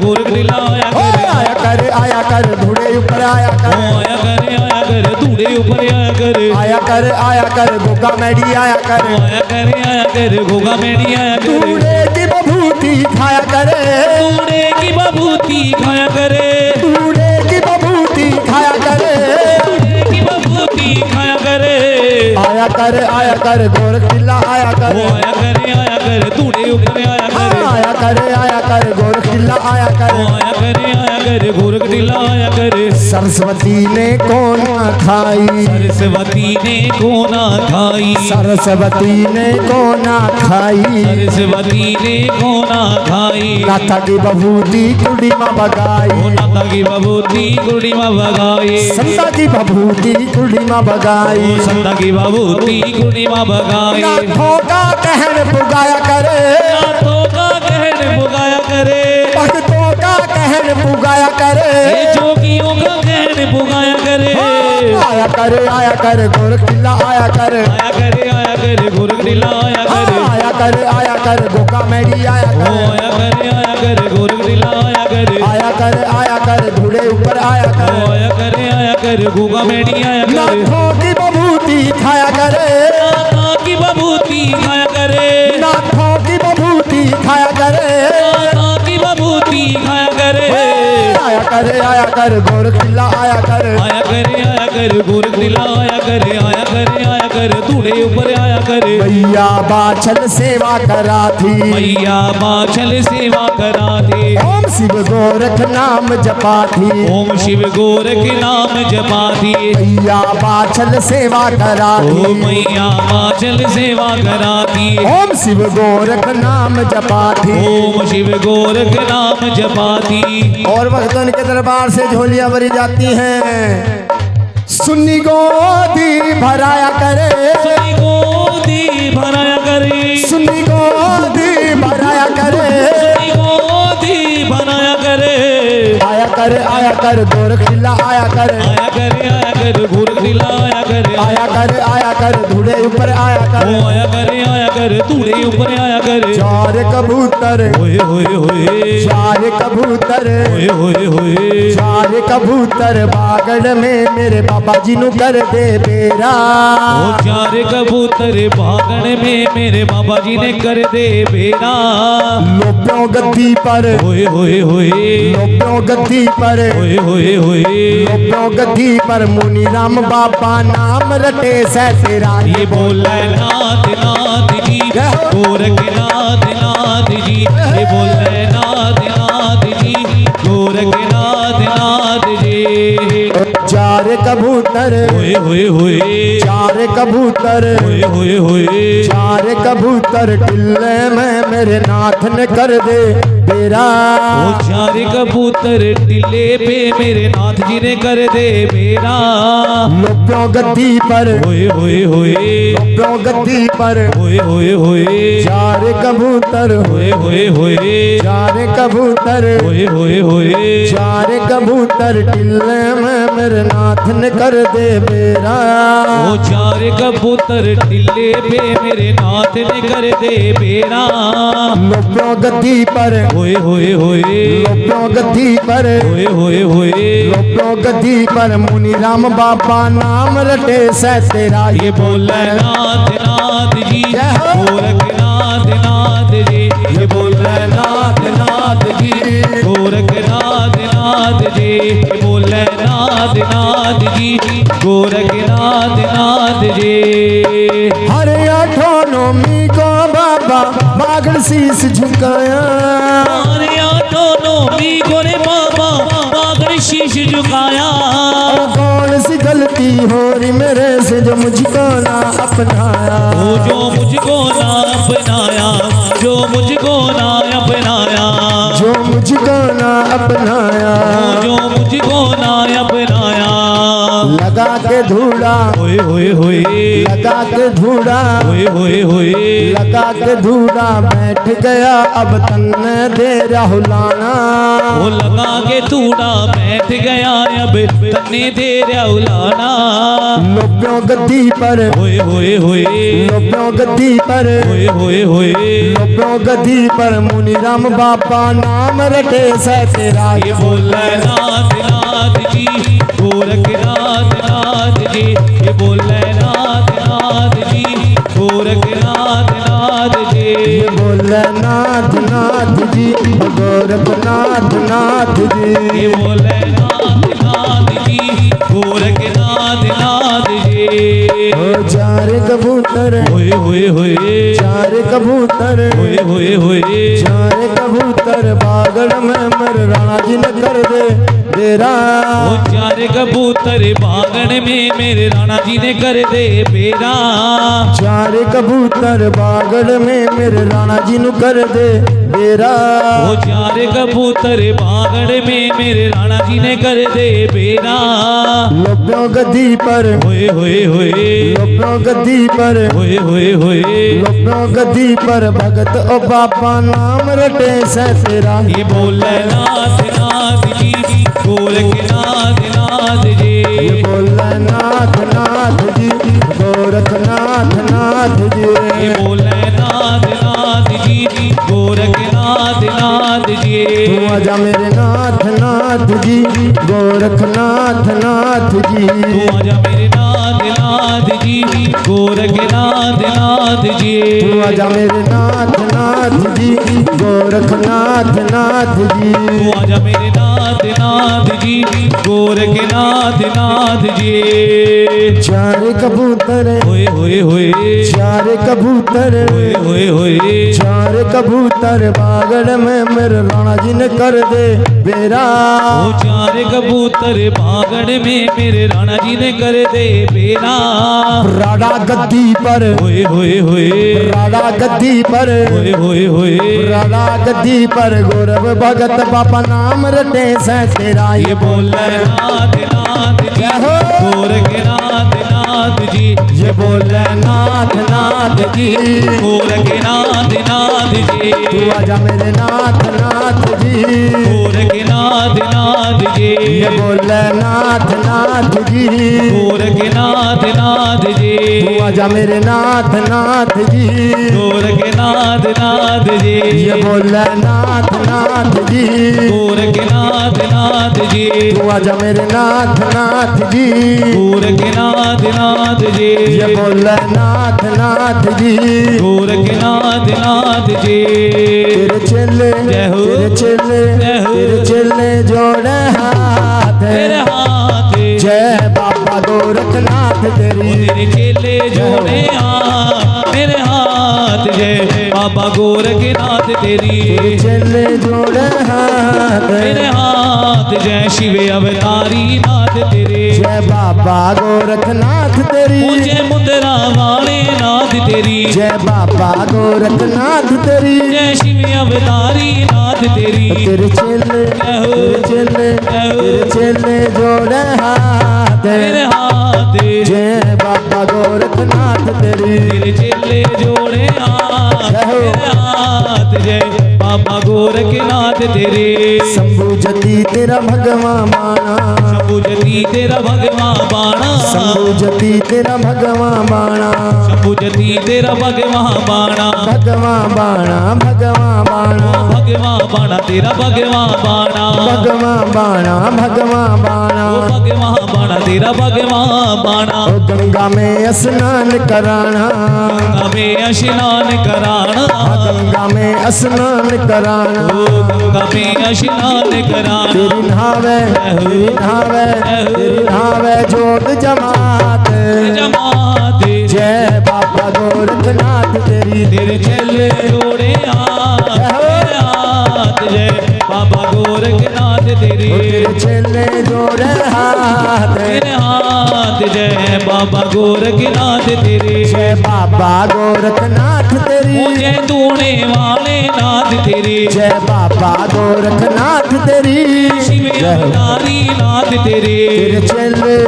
गोरख दिला आया कर धूड़े ऊपर आया कर तूड़े ऊपर आया कर गोगा मैडी आया कर गोगा मेडी आया धूड़े की बभूति खाया करे तूड़े की बबूती खाया करे धूड़े की बभूति खाया करे तूड़े की बबूती खाया करे आया कर गोरख किला आया कर तूड़े ऊपर आया कर गोरख किला आया कर गोरख दिला आया कर सरस्वती ने कौन खाई सरस्वती ने कोना खाई सरस्वती ने कौन खाई सरस्वती ने कोना खाई नाथा की बभूति कुड़ी माँ बगाई नाथा की बबूती कुड़ी में बगाई संता की बभूति कुड़ी माँ बगाई संता की बबूती कुड़ी में बगाई नाथों का कहन पुगाया करे नाथों का कहन पुगाया करे भक्तों का कहन पुगाया करे जोगियों का कहन पुगाया करे आया कर गोरख किला आया कर गोरख दिला आया कर गोगा मैडी आया गोरख दिला आया कर धूड़े ऊपर आया कर गोगा मेडी आया नाथों की बभूति खाया करे नाथा की बबूती खाया करे नाथों की बभूति खाया करे नाथा की बबूती खाया करे आया कर गोरख किला आया कर गोरख दिला आया कर तूड़े ऊपर आया कर भैया बाछल सेवा करा थी मैया बाछल सेवा करा दे ओम शिव गोरख नाम जपा थी ओम शिव गोरख नाम जपा दिए भैया बाछल सेवा करा ओ थी मैया बाछल सेवा करा दिए ओम शिव गोरख नाम जपा थी ओम शिव गोरख नाम जपा दी और भक्तों के दरबार से झोलियां भरी जाती हैं सुन्नी गोदी भराया करे सुनी गोदी भराया करे सुन्नी गोदी भराया करे सुनी गोदी भराया करे आया कर गोरख किला आया कर गोरख दिला आया कर धूड़े ऊपर आया कर तूड़े ऊपर आया कर चार कबूतर होए होए होए चार कबूतर होए होए होए चार कबूतर बागड़ में मेरे बाबा जी नु कर दे बेरा ओ चार कबूतर भागण में मेरे बाबा जी ने कर दे बेरा लोप्यों गद्दी पर होए होए होए लोप्यों गद्दी पर होए होए होए लोप्यों गद्दी पर मुनि राम बाबा नाम रटे से तेरा ये बोले नाथ नाथ जी गोरख नाथ नाथ जी ये बोले नाथ नाथ जी होए होए चार कबूतर होए होए चार कबूतर टिल्ले में मेरे नाथ ने कर दे बेरा। ओ चार कबूतर टिल्ले पे मेरे नाथ जी ने कर दे बेरा। लोप्यों गद्दी पर होए होए होए लोप्यों गद्दी पर होए होए होए चार कबूतर होए होए होए चार कबूतर होए होए होए चार कबूतर टिल्ले में मेरे नाथ ने कर दे बेरा। ओ चार कबूतर टिल्ले पे मेरे नाथ ने कर दे बेरा। लोप्यों गद्दी पर होए होए होए लोप्यों गद्दी पर होए होए होए लोप्यों गद्दी पर मुनि राम बाबा नाम रटे से तेरा। ये बोले नाथ नाथ जी जय हो। गोरखनाथ नाथ जी ये बोले नाथ नाथ जी गोरखनाथ नाथ जी ये बोले नाथ नाथ जी गोरखनाथ नाथ जी। हर आठों नौमी को बाबा बागड़ शीस झुकाया। हमारे दोनों मी गोरे बाबा बागड़ शीश झुकाया। और कौन सी गलती हो रही मेरे से जो मुझको ना अपनाया। वो जो मुझको ना अपनाया जो मुझको ना अपनाया जो मुझको ना अपनाया वो जो मुझको ना अपनाया। लगा के धूड़ा होए होए होए लगा के धूड़ा होए होए होए लगा के धूड़ा बैठ गया अब तन दे राहुलाना। वो लगा के तूड़ा बैठ गया अब तन्ने दे रउलाना। लोप्यों गद्दी पर होए होए होए लोप्यों गद्दी पर होए होए होए लोप्यों गद्दी पर मुनि राम बाबा नाम रटे से तेरा। ये बोले नाथ नाथ जी गोरखनाथ नाथ जी ये बोले नाथ नाथ जी गोरखनाथ नाथ जी। ये बोले नाथ नाथ जी गोरखनाथ नाथ जी। ये बोले नाथ नाथ जी गोरखनाथ नाथ जी। ओ चार कबूतर होए होए होए चार कबूतर होए होए होए चार कबूतर बागड़ में मर राणा जी ने कर दे बेरा। ओ चार कबूतर बागड़ में मेरे राणा जी ने कर दे बेरा। चार कबूतर बागड़ में मेरे राणा जी नु कर दे बेरा। ओ चार कबूतर बागड़ में मेरे राणा जी ने कर दे बेरा। लोप्यों गद्दी पर होए होए होए लोप्यों गद्दी पर होए होए होए लोप्यों गद्दी पर भगत ओ बाबा नाम रटे से तेरा। ये बोले नाथ नाथ जी गोरखनाथ नाथ जी। ये बोले नाथ नाथ जी गोरखनाथ नाथ ये जी। बोले नाथ नाथ जी गोरखनाथ नाथ जी। तू आजा मेरे नाथ नाथ जी गोरखनाथ नाथ जी। तू आजा मेरे नाथ नाथ जी गोरखनाथ नाथ जी। तू आजा मेरे नाथ नाथ जी गोरखनाथ नाथ जी। तू आजा मेरे नाथ नाथ जी गोरखनाथ नाथ जी। चार कबूतर होए होए होए चार कबूतर होए होए होए चार कबूतर बागड़ में मेरे राणा जी ने कर दे बेरा। ओ चार कबूतर बागड़ में मेरे राणा जी ने कर दे बेरा। राणा गद्दी पर होए होए होए राणा गद्दी पर होए होए होए राणा गद्दी पर गौरव भगत बाबा नाम रटे से तेरा। ये बोले नाथ नाथ जी जय हो। गोरखनाथ नाथ जी। ये बोले नाथ नाथ जी गोरखनाथ नाथ जी। तू आजा मेरे नाथ नाथ जी गोरखनाथ नाथ जी। ये बोले नाथ नाथ जी गोरखनाथ नाथ जी। तू आजा मेरे नाथ नाथ जी गोरखनाथ नाथ जी। ये बोले नाथ नाथ जी गोरखनाथ नाथ जी। तू आजा मेरे नाथ नाथ जी गोरखनाथ नाथ जी। ये बोले नाथ नाथ जी गोरखनाथ नाथ जी। तेरे चेले जय हो। तेरे चेले जय हो। तेरे चेले जोड़े हाथ तेरे हाथ जय बाबा गोरखनाथ तेरी। तेरे चेले जोड़े हाथ मेरे हाथ जय बाबा गोरखनाथ तेरी चले जोड़े हाथ तेरे हाथ जय शिव अवतारी नाथ तेरे जय बाबा गोरखनाथ तेरी जय मुद्रा वाले नाथ तेरी जय बाबा गोरखनाथ तेरी जय शिव अवतारी नाथ तेरी तेरे चले जोड़े हाथ तेरे हाथ जय बाबा गोरखनाथ तेरी तेरे चेले जोड़े हाथ तेरे हाथ जय बाबा गोरखनाथ तेरे शंभु जति तेरा भगवान बाणा शंभु जति तेरा भगवान बाणा शंभु जति तेरा भगवान बाणा शंभु जति तेरा भगवान बाणा भगवान बाणा भगवान बाणा भगवान बाणा तेरा भगवान बाणा भगवान बाणा भगवान बाणा ओ भगवान बाणा तेरा भगवान बाणा ओ गंगा में स्नान कराना गंगा में स्नान कराना गंगा में स्नान कराना ओ गंगा में स्नान कराना तेरी नहावे जोग जमात जमात जय बाबा गोरखनाथ तेरी तेरे चेले जोड़े हाथ तेरे हाथ जय बाबा गोरखनाथ तेरी तेरे चले जोड़े हाथ तेरे हाथ जय बाबा गोरखनाथ तेरे जय बाबा गोरखनाथ तेरी जय तूने वाले नाथ तेरे जय बाबा गोरखनाथ तेरी शिव अवतारी नाथ तेरे तेरे चले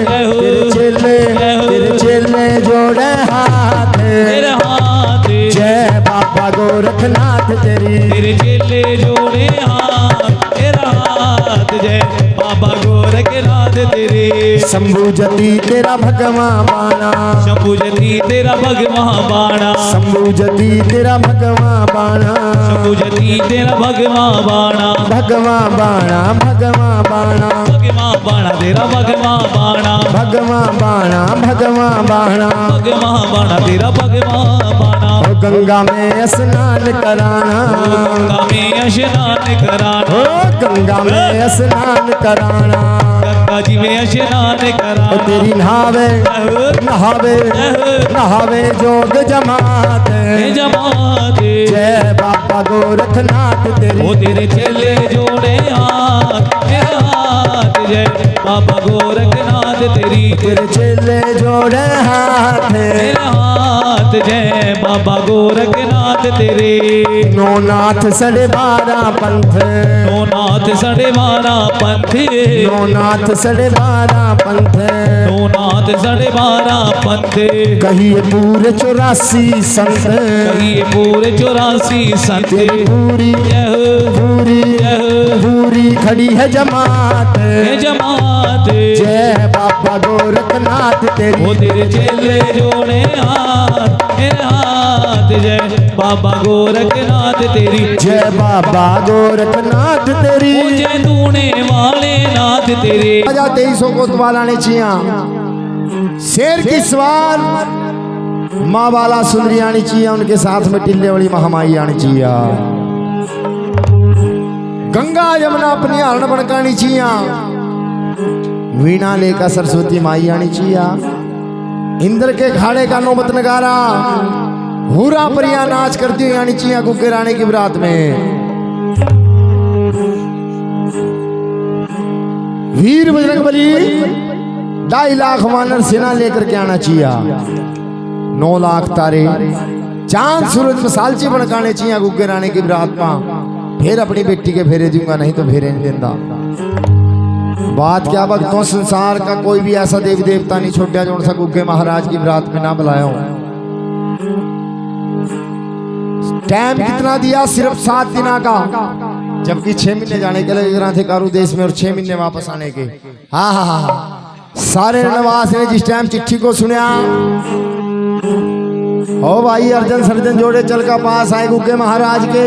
जोड़े हाथ तेरे हाथ जय बाबा गोरखनाथ तेरी तेरे चेले जोड़े हाथ तेरा हाथ जय बाबा गोरखनाथ तेरे शंभु जति तेरा भगवान बाणा शंभु जति तेरा भगवान बाणा शंभु जति तेरा भगवान बाणा शंभु जति तेरा भगवान बाणा भगवान बाणा भगवान बाणा भगवान बाणा तेरा भगवान बाणा भगवान बाणा भगवान बाणा भगवान बाणा तेरा भगवान बाणा ओ गंगा में स्नान कराना गंगा में स्नान कराना ओ गंगा में स्नान कराना गंगा जी में स्नान ओ कराना तेरी नहावे जोग जमात जमात जय बाबा गोरखनाथ तेरी ओ तेरे चेले जोड़े हाथ तेरे हाथ जय बाबा गोरखनाथ तेरी तेरे चले जोड़े हाथ तेरे हाथ जय बाबा गोरखनाथ तेरे नो नाथ सड़े 12 पंथ नो नाथ सड़े 12 पंथ नो नाथ सड़े 12 पंथ नो नाथ सड़े 12 पंथ कहिए पूरे 84 संत कहिए पूरे 84 संत तेरी पूरी खड़ी है जमात जमात जय बाबा गोरखनाथ तेरी वो तेरे चेले जोड़े हाथ तेरे हाथ जय बाबा गोरखनाथ तेरी जय बाबा गोरखनाथ तेरी जय तूने वाले नाथ तेरे 2300 कोतवाल आने चिया शेर की सवार माँ वाला सुंदरी आनी चाहिए उनके साथ में टिल्ले वाली महामाई आनी चाहिए गंगा यमुना अपनी हरण बनकानी चाहिए वीणा लेकर सरस्वती माई आनी चाहिए इंद्र के खाड़े का नौबत नगारा हुरा परिया नाच करती हुई आनी चाहिए गुग्गे रानी की बरात में वीर बजरंगबली 2.5 लाख वानर सेना लेकर के आना चाहिए 9 लाख तारे चांद सूरज में सालची बनकाने चाहिए गुग्गे रानी की बरात में फिर अपनी बेटी के फेरे दूंगा नहीं तो फेरे नहीं देता बात क्या भक्तों संसार का कोई भी ऐसा देवी देवता नहीं छोड़ा जो सा गुग्गे महाराज की बरात में ना बुलाया हूं टाइम कितना दिया सिर्फ 7 दिन का जबकि 6 महीने जाने के लिए थे कारू देश में और 6 महीने वापस आने के हाँ हाँ हाँ सारे नवास ने जिस टाइम चिट्ठी को सुना ओ भाई अर्जन सर्जन जोड़े चल का पास आए गुग्गे महाराज के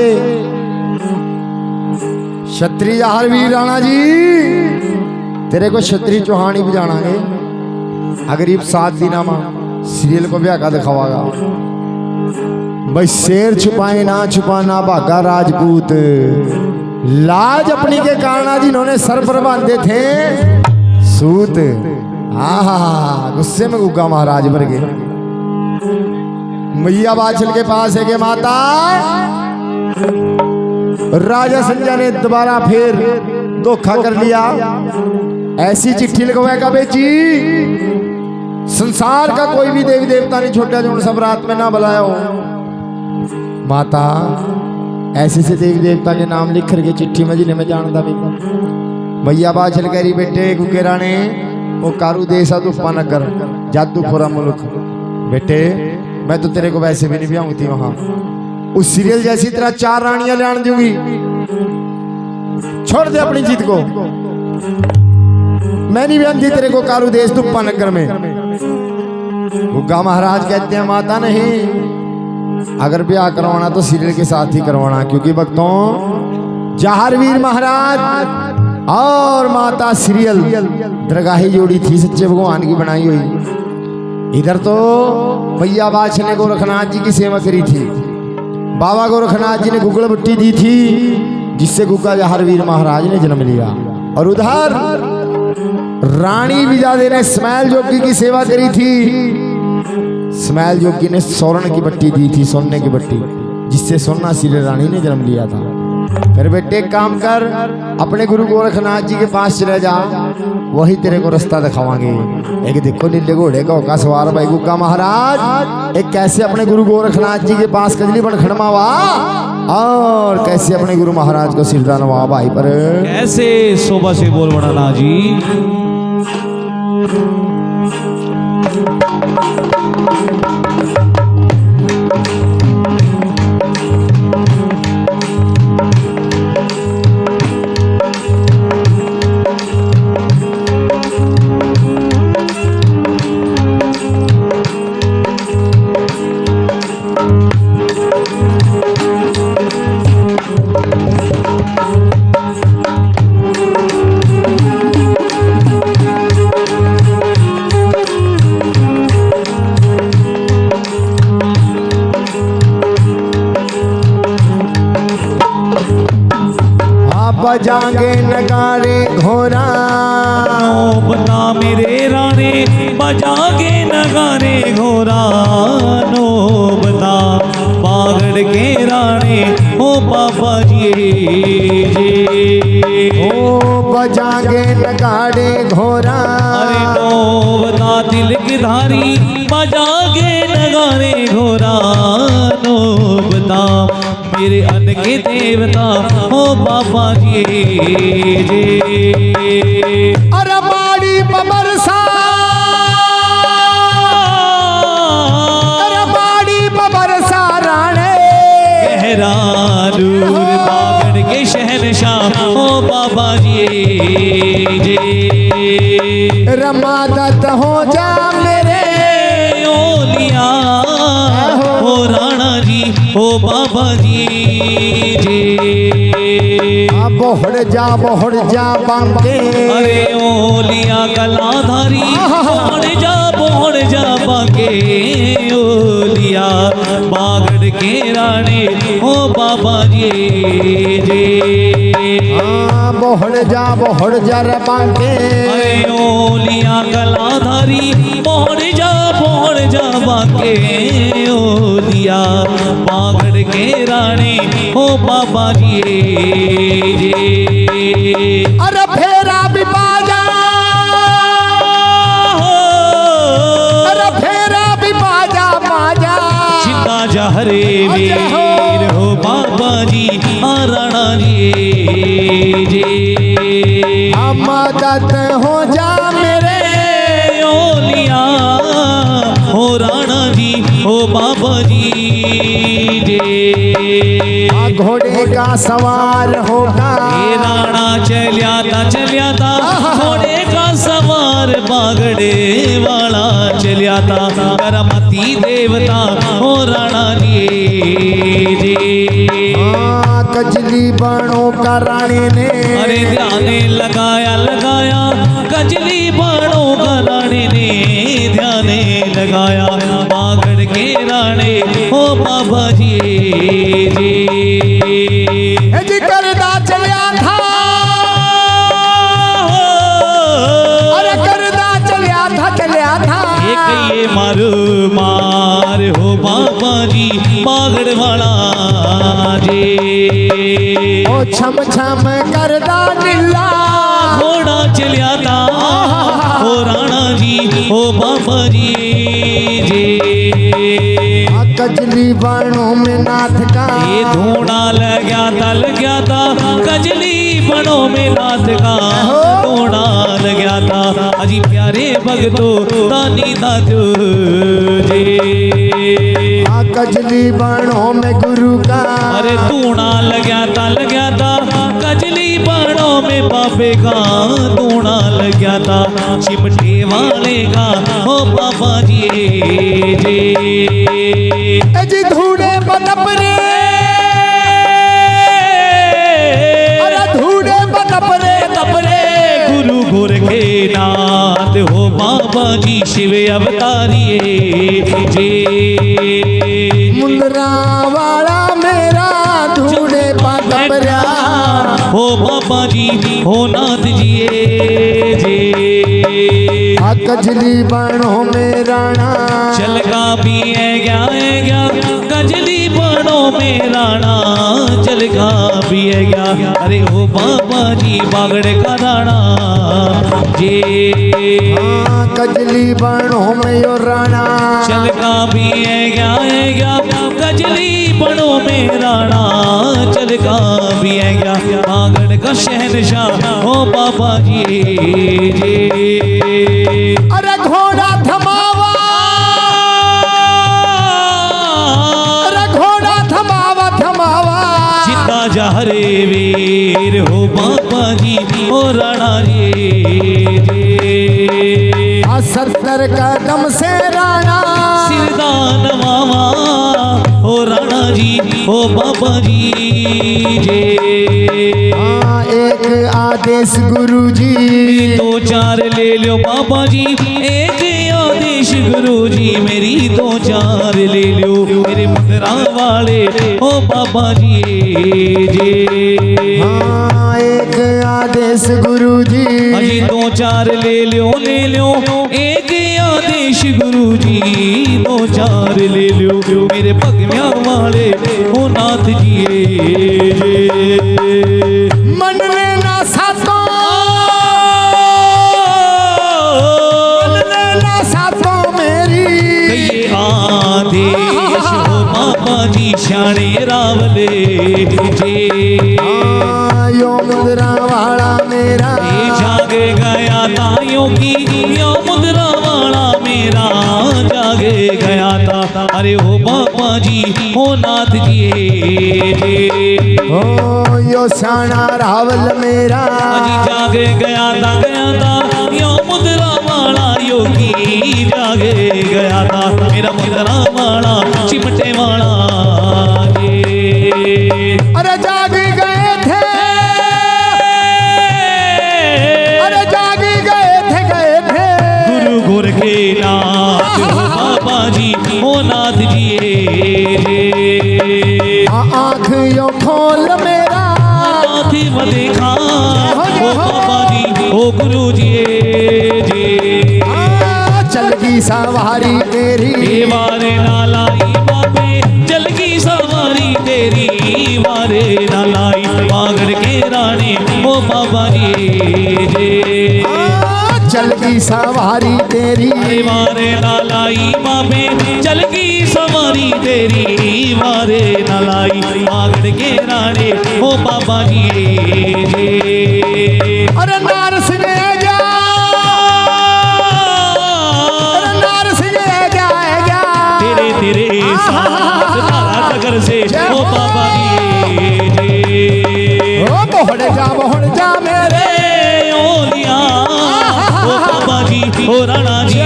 क्षत्रिय हरवीर राणा जी तेरे को क्षत्रिय चौहानी भी जानांगे अगर 7 दिन सीरियल को ब्याह का दिखावागा भाई शेर छुपाए ना छुपाना भागा राजपूत लाज अपनी के कारण जिन्होंने सर पर बांधे थे सूत हाँ गुस्से में गुग्गा महाराज भर गए मैया बाछल के पास है कि माता, राजा संजय ने दोबारा फिर धोखा कर लिया। ऐसी चिट्ठी लिखवा का बेची, संसार का कोई भी देवी देवता नहीं छोटा जो सब रात में ना बुलाया हो। माता ऐसे से देवी देवता के नाम लिख करके चिट्ठी में जिन्हें मैं जानता भी। मैया बाछल कह रही बेटे गुके राणे वो कारू देसा तूफा नगर जादूपुरा मुल्क। बेटे मैं तो तेरे को वैसे भी नहीं ब्याहूं थी वहां, उस सीरियल जैसी तरह 4 रानियां लान दूंगी। छोड़ दे अपनी जीत को, मैं नहीं ब्याहती तेरे को कारू देश तुप्पा नगर में। गुग्गा महाराज कहते हैं माता नहीं, अगर ब्याह करवाना तो सीरियल के साथ ही करवाना, क्योंकि भक्तों जहारवीर महाराज और माता सीरियल दरगाही जोड़ी थी सच्चे भगवान की बनाई हुई। इधर तो मैया बाछल ने गोरखनाथ जी की सेवा करी थी, बाबा गोरखनाथ जी ने गुगल बुट्टी दी थी जिससे गुग्गा जहारवीर महाराज ने जन्म लिया। और उधर रानी विजादे ने स्मैल जोगी की सेवा करी थी। स्मैल जोगी ने स्वर्ण की बट्टी दी थी, सोने की बट्टी, जिससे सोना सीरियल रानी ने जन्म लिया था। फिर बेटे काम कर, अपने गुरु गोरखनाथ जी के पास चले जा, वही तेरे को रास्ता दिखावांगे। एक देखो नीले घोड़े का होगा सवार भाई गुग्गा महाराज, एक कैसे अपने गुरु गोरखनाथ जी के पास कजली बन खड़मावा और कैसे अपने गुरु महाराज को सिरदानवा भाई पर कैसे शोभा से बोल बढ़ाना जी। बजाएंगे नगाड़े घोड़ा, बता मेरे राणे बजागे नगारे घोरा। नो बता बागड़ के राणे ओ बाबा जी ओ बजाएंगे नगाड़े घोड़ा। अरे नो बता तिलक धारी बजागे नगारे घोरा। नो बता मेरे अन्न के देवता हो बाबा जी अरे बाड़ी बबरसा, अरे बाड़ी बबरसा राणे गहरा दूर बागड़ के शहनशाह हो बाबा जी रमा दत्त हो जा मेरे ओलिया हो राणा जी हो बाबा जी बोहड़ जा बांके। अरे ओलिया कलाधारी बोहड़ जा बांके। ओलिया बागड़ के राणे हो बाबा जी बोहड़ जा रे बांके। अरे ओलिया कलाधारी बोहड़ जा बांके। ओलिया बागड़ के राणे हो बाबा जी अरे फेरा भी बाजा, अरे फेरा भी बाजा बाजा। चिता जहरे वीर हो बाबा जी राणा जी मदद हो जा मेरे ओलिया हो राणा जी हो बाबा जी घोड़े का सवार होगा। राणा चलिया था घोड़े का सवार बागड़े वाला चलिया था। करमती देवता हो राणा जी कजली बाणों का रानी ने अरे ध्यान लगाया कजली बाणों का रानी ने ध्यान लगाया। बागड़ के राणे हो बाबा जी करदा चलिया था। अरे करदा चलिया था एक ये मार हो बाबा जी ओ छम छम करदा नीला घोड़ा चलिया ता ओ राणा जी ओ बाबा जी जी कजली बाणों में नाथ का ये धूना लग्या था कजली बणों में नाथ का धूना लग्या था अजी प्यारे भगतो दानी दादू जी कजली बाणों में गुरु का अरे धूना लग्या था कजली बणों में बाबे का धूना लग्या था चिमटे वाले का ओ बाबा जी जी जी धूड़े बदपरे अरे धूड़े बदपरे तपरे गुरु गुर के नाथ हो बाबा जी शिव अवतारिये जी मुंदरा वाला मेरा धूड़े बदपरा हो बाबा जी हो नाथ जी जी कजली बाणों में राणा चलगा भी है गया कजली बाणों में राणा चलगा भी है गया अरे हो बाबा जी बागड़ का राणा जी कजली बाणों में यो राणा चलगा भी है गया कजली बाणों में राणा चलगा भी है गया बागड़ का शहनशाह हो बाबा जी जी अरे घोड़ा थमावा अरे घोड़ा थमावा थमावा जिंदा जहरे वीर हो बाबा जी हो राणा जी जी 70 कदम से राणा सिरदान मामा हो राणा जी हो बाबा जी जी एक आदेश गुरु जी 2-4 ले लो बाबा जी एक आदेश गुरु जी मेरी 2-4 ले लो मेरे मुद्रा वाले हो बाबा जी जी एक आदेश गुरु जी अजी 2-4 ले लो एक आदेश गुरु जी 2-4 ले लो मेरे पगम्या वाले हो नाथ जी मन लेना सातों मेरी कई आदेश हो बाबा जी शाने रावले जी यो मुद्रा वाला मेरा जाग गया तायों की यो मुद्रा वाला मेरा जाग गया था अरे हो बाबा जी हो नाथ जी ओ यो शाना रावल मेरा अजी जाग गया था यो मुद्रा वाला योगी जाग गया था मेरा मुद्रा वाला चिमटे वाला अरे जाग गए थे अरे जाग गए थे गुरु गुर के नाथ हो बाबा जी हो नाथ जी आँख यो खोल मेरा नाथ में देखा हो बाबा जी हो गुरु जी चल गई सवारी तेरी वारे नालाई बाबे चल गई सवारी तेरी वारे नालाई बागड़ के रानी हो बाबा जी चल गई सवारी तेरी वारे नालाई बाबे चल गई सवारी तेरी वारे नालाई बागड़ के रानी हो बाबा जी अरे नार सिंह तेरे साथ तारा नगर से ओ बाबा जी ओ मोहन जा मेरे ओलिया ओ बाबा जी ओ राणा जी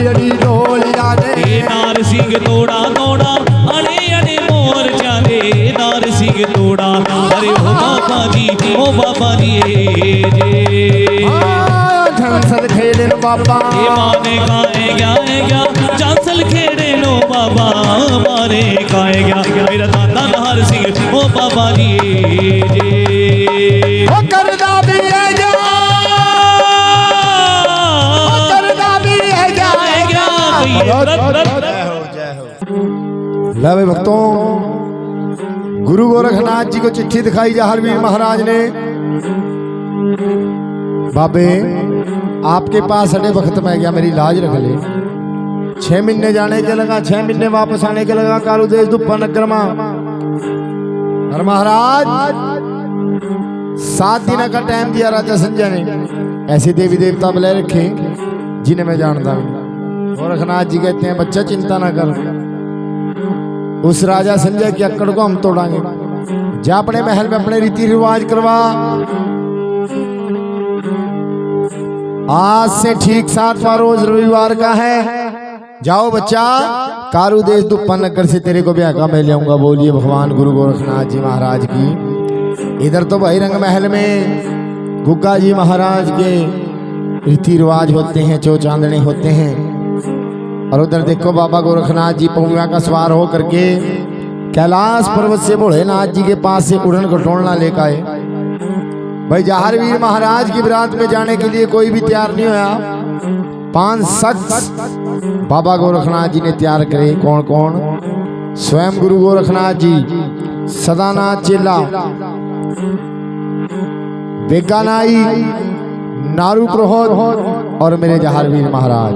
अड़ी डोलिया दे नार सिंह तोड़ा अड़े अड़े मोर जाने नार सिंह तोड़ा अरे ओ बाबा जी झांसल खेले नो बाबा माने गाए गया झांसल खेड़े नो बाबा मारे गाए गया मेरा दादा नार सिंह ओ बाबा जी ओ करदा भी है जा ओ करदा भी है जा जय हो ला भाई भक्तों, गुरु गोरखनाथ जी को चिट्ठी दिखाई जहारवीर महाराज ने। बाबे आपके पास अड़े वक्त में गया, मेरी लाज रख ले। 6 महीने जाने के लगा, 6 महीने वापस आने के लगा कारू देश दुप्पा नगर में। और महाराज 7 दिन का टाइम दिया राजा संजय ने। ऐसे देवी देवता बुलाए रखे जिन्हें मैं जानता हूं। गोरखनाथ जी कहते हैं बच्चा चिंता ना कर, उस राजा संजय की अक्कड़ को हम तोड़ांगे। जा अपने महल में अपने रीति रिवाज करवा। आज से ठीक 7वां रोज रविवार का है। जाओ बच्चा, कारू देश दुप्पा नगर से तेरे को ब्याह का मैं ले आऊंगा। बोलिए भगवान गुरु गोरखनाथ जी महाराज की। इधर तो बहिरंग महल में गुग्गा जी महाराज के रीति रिवाज होते हैं, चो चांदने होते हैं। और उधर देखो बाबा गोरखनाथ जी पौवा का सवार हो करके कैलाश पर्वत से भोलेनाथ जी के पास से उड़न खटोलना लेकर आए। भाई जहारवीर महाराज की बरात में जाने के लिए कोई भी तैयार नहीं होया। 5 शख्स बाबा गोरखनाथ जी ने तैयार करे। कौन कौन? स्वयं गुरु गोरखनाथ जी, सदानाथ चेला, बेगानाई, नारू प्रहोद और मेरे जहारवीर महाराज।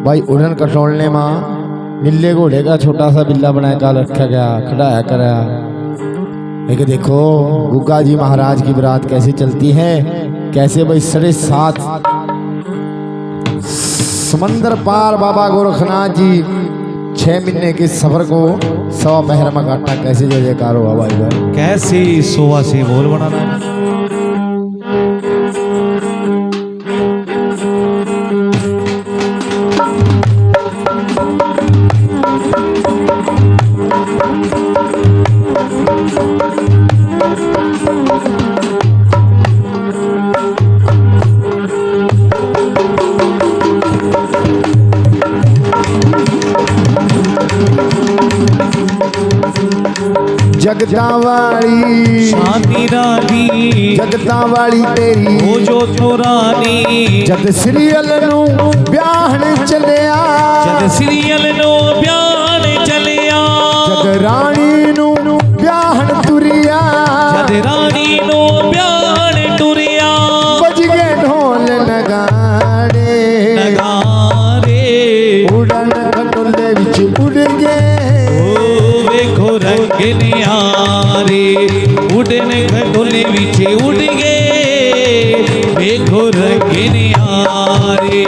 भाई उड़न कटोलने में नीले घोड़े का छोटा सा बिल्ला बनाया का रखा गया, खड़ाया कराया। लेकिन देखो गुग्गा जी महाराज की बरात कैसे चलती है, कैसे भाई 7.5 समंदर पार बाबा गोरखनाथ जी 6 महीने के सफर को 1.25 पहर में काटा। कैसे जय जयकार हुआ भाई भाई, कैसे सोवा से बोल बनाना है। जगदावाली शांति रानी, जगदावाली तेरी हो जो पुरानी। जद सीरियल नू ब्याहन चलिया, जद सीरियल नो ब्याहन चलिया। जद रानी नू ब्याहन तुरिया, जद रानी नो ब्याहन टुरिया। बज गए ढोल नगाड़े, नगारे उड़न खटोले विच उड़ गए। वेखो रंग निहारे, उड़न खटोले विच उड़ गए। वेखो रंग निहारे।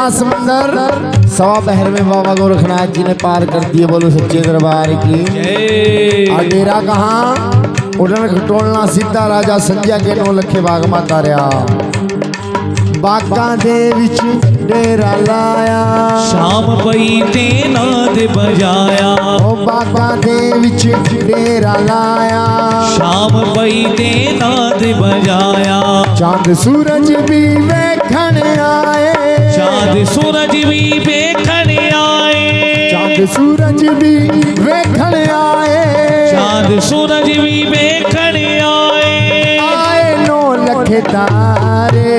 समंदर 1.25 पहर में बाबा गोरखनाथ जी ने पार कर दिए। बोलो सच्चे दरबार की। और डेरा कहाँ? उड़न खटोलना सीधा राजा संजय के 9 लखे बाग माता रहा। बागा दे विच डेरा लाया, शाम पई ते नाद बजाया। ओ बागा दे विच डेरा लाया, शाम पई ते नाद बजाया। चांद सूरज भी वेखण आए, चांद सूरज भी वेखण आए। चांद सूरज भी वेखण आए, चांद सूरज भी वेखण आए। आए 9 लखे तारे,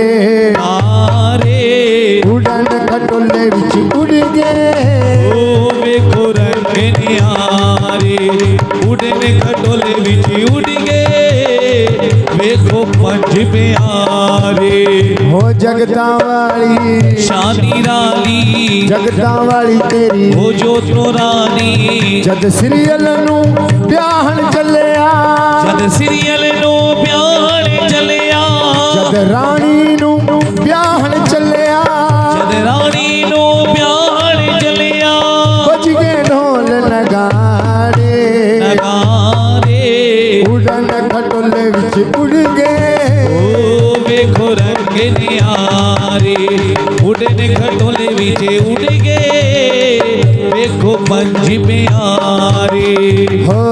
तारे उड़न खटोले विच उड़ गए। ओ वेखो रंग निहारे, उड़न खटोले विच उड़ गए। वेखो पंज प्यारे, हो जगदावाली शादी राली, जगदावाली तेरी हो जो रानी। जद सीरियल नू ब्याहन चलिया, जद सीरियल नो ब्याहन चलिया। जद रानी नू ब्याहन चलिया, जद रानी नो ब्याहन चलिया। बज गए ढोल नगाड़े, नगारे उड़न खटोले विच उड़ गए। ओ वेखो रंग निहारे, उड़न खटोले विच उड़ गए। वेखो पंज प्यारे। हो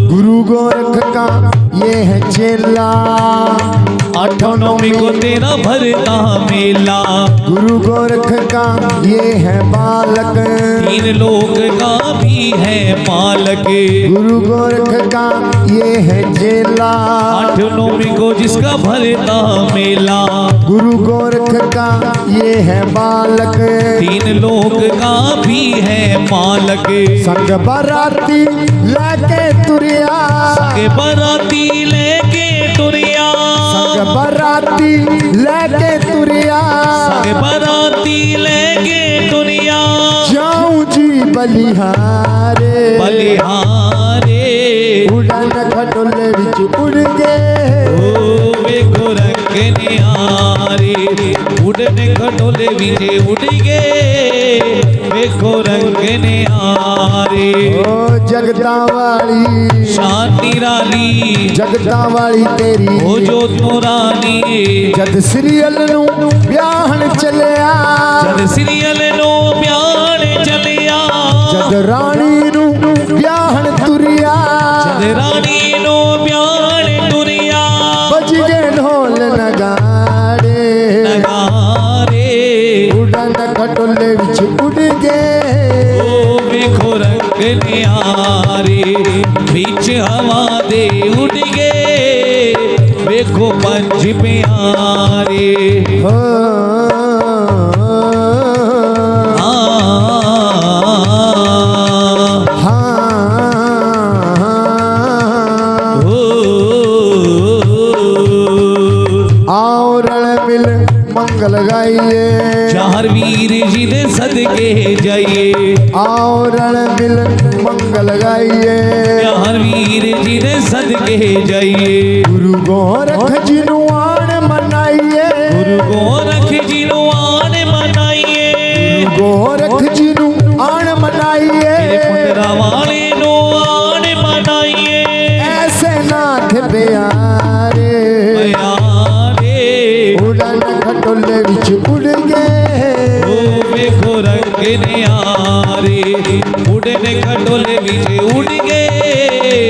गुरु गोरख का ये है चेला, आठों नौमी को तेरा भरता मेला, गुरु गोरख का ये है बालक, तीन लोक का भी है मालक, गुरु गोरख का ये है चेला, आठ नौमी को जिसका भरता मेला, गुरु गोरख का ये है बालक, तीन लोक का भी है मालक, संग बराती लेके तुरिया, के बराती लेके तुरिया, संग बराती लेके तुरिया, के बराती लेके तुरिया, जाऊं जी बलिहारे, बलिहारे उड़न खटोले विच उड़ गए, ओ वेखो रंग निहारे, उड़ने खटोले विचे उड़ गए, वेखो रंग निहारे, ओ जगता वाली शान निराली, जगता वाली तेरी, ओ जो तू रानी, जद सीरियल नू ब्याहन चलिया, जद सीरियल नो प्यार चलिया, जद रानी नू ब्याहन तुरिया, जद रानी नो प्यार दुनिया, बज गए ढोल नगाड़े, नगारे उड़न खटोले विच उड़ गए, ओ वेखो रंग निहारे, बीच हवा दे उड़ गए, वेखो पंज प्यारे, हो आओ रण मिल मंगल गाइए, चार वीर जी ने सदके जाइए, आओ रण मिल मंगल गाइए, चार वीर जी ने सदके जाइए, गुरु गोरख जी नु आन मनाइए, गुरु गोरख जी नो आन मनाइए, गोरख जी नु आन मनाइए, पुंडरा वाले नो आन मनाइए, ऐसे नाथ प्यारे, प्यारे उड़न खटोले विच उड़ गए, ओ वेखो रंग निहारे, उड़ने खटोले विच उड़ गए,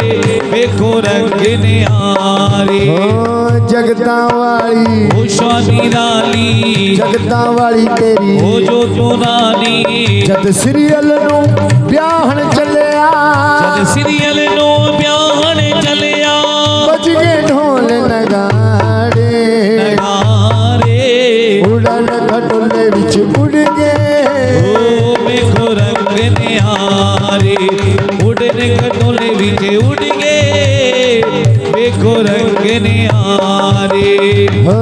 वेखो रंग निहारे, ओ जगता वाली, ओ शानी राली, जगता वाली तेरी, ओ जो तू रानी, जद सीरियल नू ब्याहन चलिया, जद सीरियल नो प्यार चलिया, बज गए ढोल नगाड़े, नगारे उड़न खटोले विच उड़ गए, ओ वेखो रंग निहारे, उड़ने खटोले विच उड़ गए, वेखो रंग निहारे, हो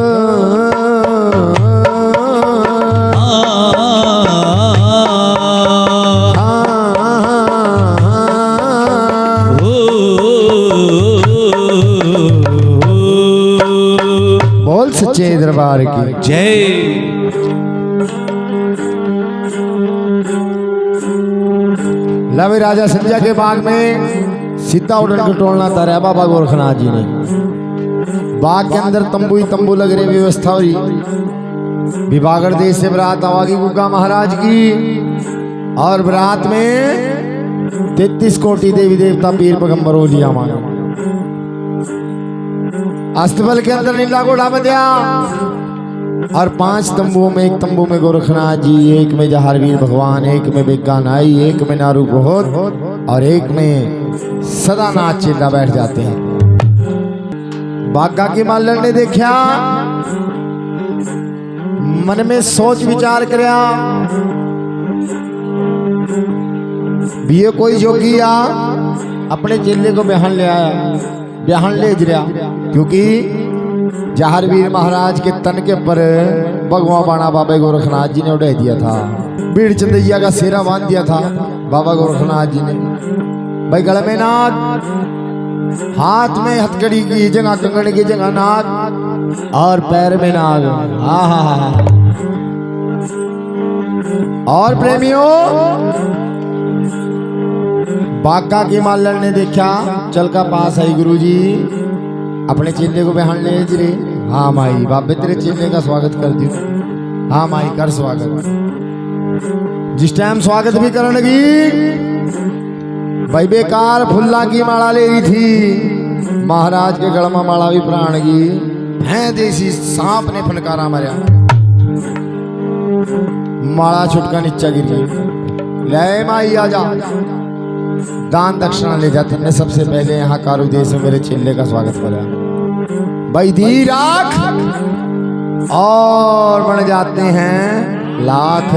बोल सच्चे दरबार की जय। लवे राजा संजय के बाग में सीता उड़न को टोलना तारा बाबा गोरखनाथ जी ने, बाग के अंदर तंबू ही तंबू लग रही व्यवस्था हो रही, विभागढ़ देश से बरात आवागी गुग्गा महाराज की, और बरात में 33 कोटि देवी देवता पीर पैगंबर ओलिया मानो, अस्तबल के अंदर नीला घोड़ा बंधा, और 5 तंबुओं में, एक तंबू में गोरखनाथ जी, एक में जहारवीर भगवान, एक में बिग्गा नाई, एक में नारू गोहद, और एक में सदानाथ चेला बैठ जाते हैं। बागा की मालर ने देखा, मन में सोच विचार करया, भी ये कोई जोगी आ अपने चेले को ब्याहन ले आया, ब्याहन ले जरिया, क्योंकि जहारवीर महाराज के तन के पर भगवा बाणा बाबा गोरखनाथ जी ने उड़ा दिया था, बीड़ चंदैया का सेरा बांध दिया था बाबा गोरखनाथ जी ने। भाई गले में नाग, हाथ में हथकड़ी की जगह कंगन की जगह नाग, और पैर में नाग। आहा, और प्रेमियों, बाका की मालर ने देखा, चल का पास आई गुरुजी, अपने चेले को बहन ले जरे। हाँ माई, बाबे तेरे चेले का स्वागत कर दियो। हाँ माई, कर स्वागत। जिस टाइम स्वागत भी करने लगी, भाई बेकार फुल्ला की माला ले रही थी, महाराज के गलमा माला भी प्राण गई है देसी सांप ने फनकारा मारिया माला छुटका नीचा गिर गई ले माई आजा दान दक्षिणा ले जाते ने सबसे पहले यहाँ कारू देश में मेरे चेले का स्वागत करा भाई धी राख और बन जाते हैं लाख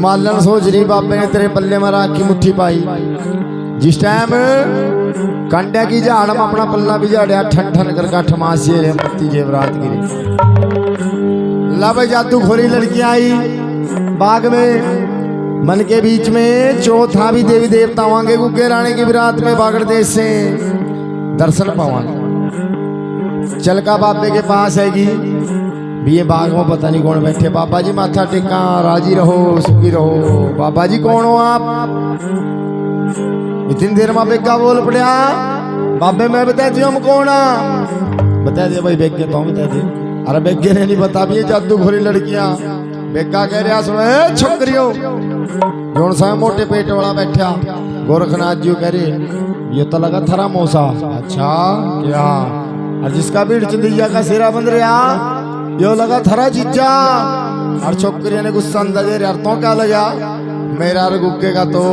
मालन सोच रही बाबे ने तेरे पल्ले में राख की मुट्ठी पाई जिस टाइम कंडे की झाड़ में अपना पल्ला भी झाड़िया ठन ठन कर का ठमासी रे मत्ती जेवरात गिरी लब जादू खोरी लड़की आई बाग में मन के बीच में चौथा भी देवी देवताओं के गुग्गे रानी की विराट में बागड़ देश से दर्शन पावांगे चलका बाबे के पास हैगी भी ये बाग में पता नहीं कौन बैठे बाबा जी माथा टेका राजी रहो सुखी रहो बाबा जी कौन हो आप इतनी देर में बेगा बोल पड़ा बाबे मैं बता दी हम कौन बता दिया भाई बेग के तो बता दी अरे बेगे ने नहीं बता भी ये जादू खोरी लड़कियां बेगा कह रहा सुनो छोकरियों जोन सा मोटे पेट वाला बैठा गोरखनाथ जी कह रहे ये तो लगा थरा मौसा अच्छा क्या और जिसका भीड़ चंदिया का सिरा बंद रहा यो लगा थरा जीजा और छोकरिया ने गुस्सा अंदाजे यार तो क्या लगा मेरा और गुग्गे का तो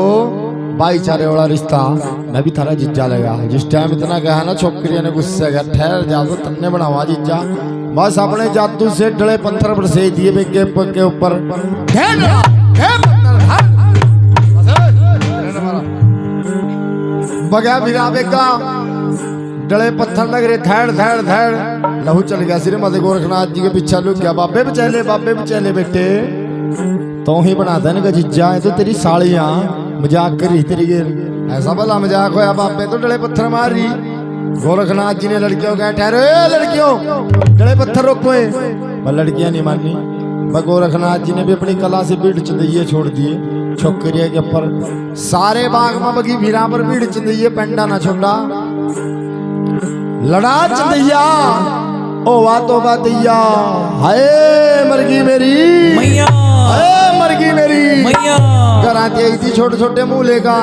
भाईचारे वाला रिश्ता मैं भी थारा जीजा लगा जिस टाइम इतना कहा ना छोकरिया ने गुस्से का ठहर जा तो तन्ने बनावा जीजा बस अपने जादू से डले पत्थर पर से दिए बेगे के ऊपर बगैर बिरा बेगा डले पत्थर लग रहे थैड़ थैड़ थैड़ लहू चल गया सिरे मत गोरखनाथ जी के पीछे लुक गया बाबे भी चले बेटे तो ही बनाता है ना जीजा है तो तेरी सालियां मजाक कर रही तेरी ऐसा भला मजाक होया बाबे तो डले पत्थर मार रही गोरखनाथ जी ने लड़कियों कहा ठहरो लड़कियों डले पत्थर रोको पर लड़कियां नहीं मानी पर गोरखनाथ जी ने भी अपनी कला से भीड़ चंदिये छोड़ दिए छोकरिया के ऊपर सारे बाग में बगी भीरा पर भीड़ चंदिये पेंडा ना छोड़ा लड़ा चंदिया ओ वातो बातिया हाय मरगी मेरी मैया मरगी मेरी मैया कराती आई थी छोटे छोटे मुंह लेगा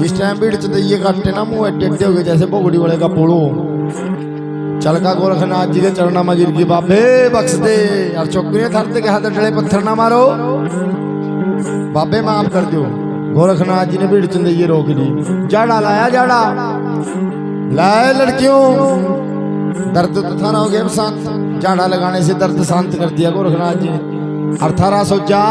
जिस टाइम भीड़ चंदिये काटते ना मुंह टेढ़े हो गए जैसे बोगड़ी वाले का पोड़ो चलका गोरखनाथ जी के चरणा में गिर गई बाबे बख्श दे और छोकरियां थरते के हाथ डले पत्थर ना मारो बाबे माफ कर दो गोरखनाथ जी ने भीड़ चंदिये रोक ली जाड़ा लाया जाड़ा लाए लड़कियों दर्द तो थारा हो गया शांत जाड़ा लगाने से दर्द शांत कर दिया गोरखनाथ जी ने और थारा सोचा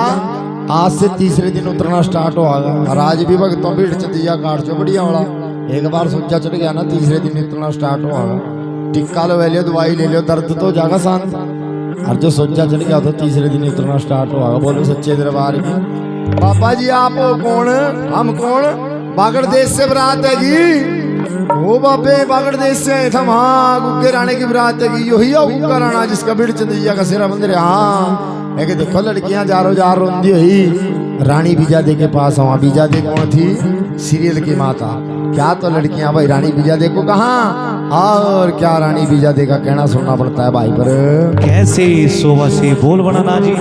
आज से तीसरे दिन उतरना स्टार्ट होगा और आज भी भक्तों भीड़ चंदिया काट चो बढ़िया वाला एक बार सोचा चढ़ गया ना तीसरे दिन उतरना स्टार्ट होगा टिक्का लो लियो दवाई ले लियो दर्द तो जागा शांत और जो सोचा चढ़ गया तो तीसरे दिन उतरना स्टार्ट होगा बोलो सच्चे दरबार की बाबा जी आप कौन हम कौन बागड़ देश से बरात हैगी ओ बाबे बागड़ देश से आए थे हाँ गुग्गे राणे की बरात हैगी यही है गुग्गा राणा जिसका भीड़ चंदिया का सिरा बंद रहा हाँ एक देखो लड़कियां जारो जार रोंदी हुई रानी बीजादे के पास हुआ बीजादे कौन थी सीरियल की माता क्या तो लड़कियां भाई रानी बीजादे को कहा और क्या रानी बीजादे का कहना सुनना पड़ता है भाई पर कैसे सोवा से बोल बनाना जी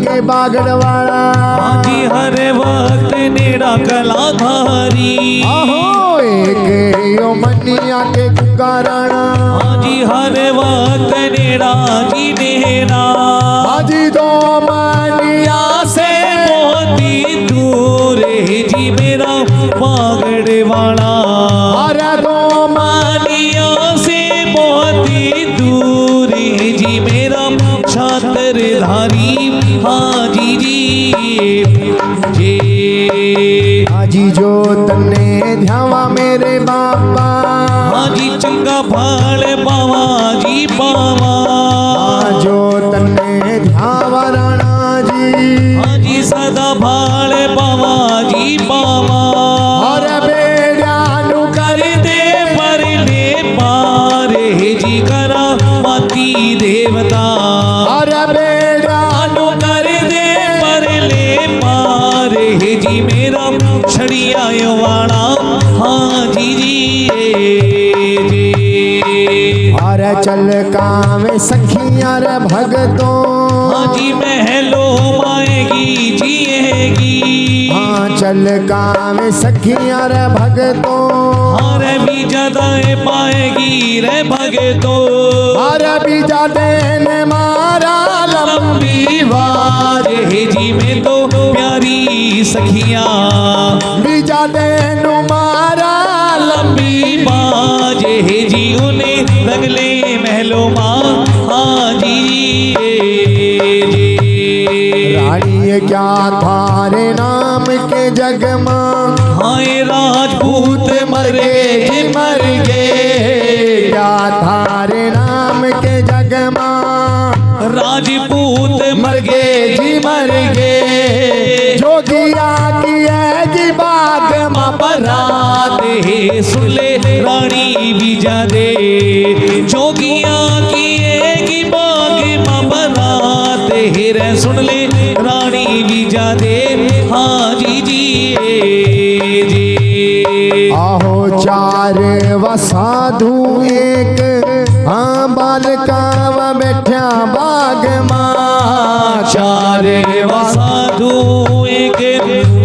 के बागड़ वाला जी हर वक्त नेड़ा कलाधारी आहो एक यो मनिया के गुग्गा राणा जी हर वक्त नेड़ा जी नेड़ा हाजी दो मनिया से मोती दूर है जी मेरा बागड़ वाला अरे दो मानिया से मोती दूर है जी मेरा छात्रधारी हाजी जी हाजी जो तन्ने ध्यावा मेरे बाबा हाजी चंगा भाल पावा जी पावा। जो तन्ने ध्यावा राणा जी, हाँ जी सदा भाल पावा जी पावा। और बेड़ा नु कर दे पर ले पार हे जी करा माती देवता। और बेड़ा नु कर दे पर ले पार हे जी मेरा छड़िया वाणा। हाँ जी जी और चल काम सखियां रे भगतों। हाँ जी महलो माएगी जिएगी। हाँ चल काम सखियां रे भगतों। अरे भी ज्यादा पाएगी रे भगतो। और बीजा देन मारा लंबी बाज हे जी में तो प्यारी सखिया। बीजा देन मारा लंबी बाज हे जी उन्हें रंगले महलो माँ। हाँ जी रानी क्या थारे नाम के जग मां। हाय राजपूत मरे जी मर गए। क्या थारे नाम के जग मां। राजपूत मर गए जी मर गए। जोगिया की है जी बाग मां बरात हे सुन ले रानी बीजा दे। जोगिया की एक बाग मां बरात हे रे सुन ले रानी बीजा दे। हाँ जी जी आहो चार व साधु एक। हाँ बालका व बैठा बाग मां। चार व साधु एक।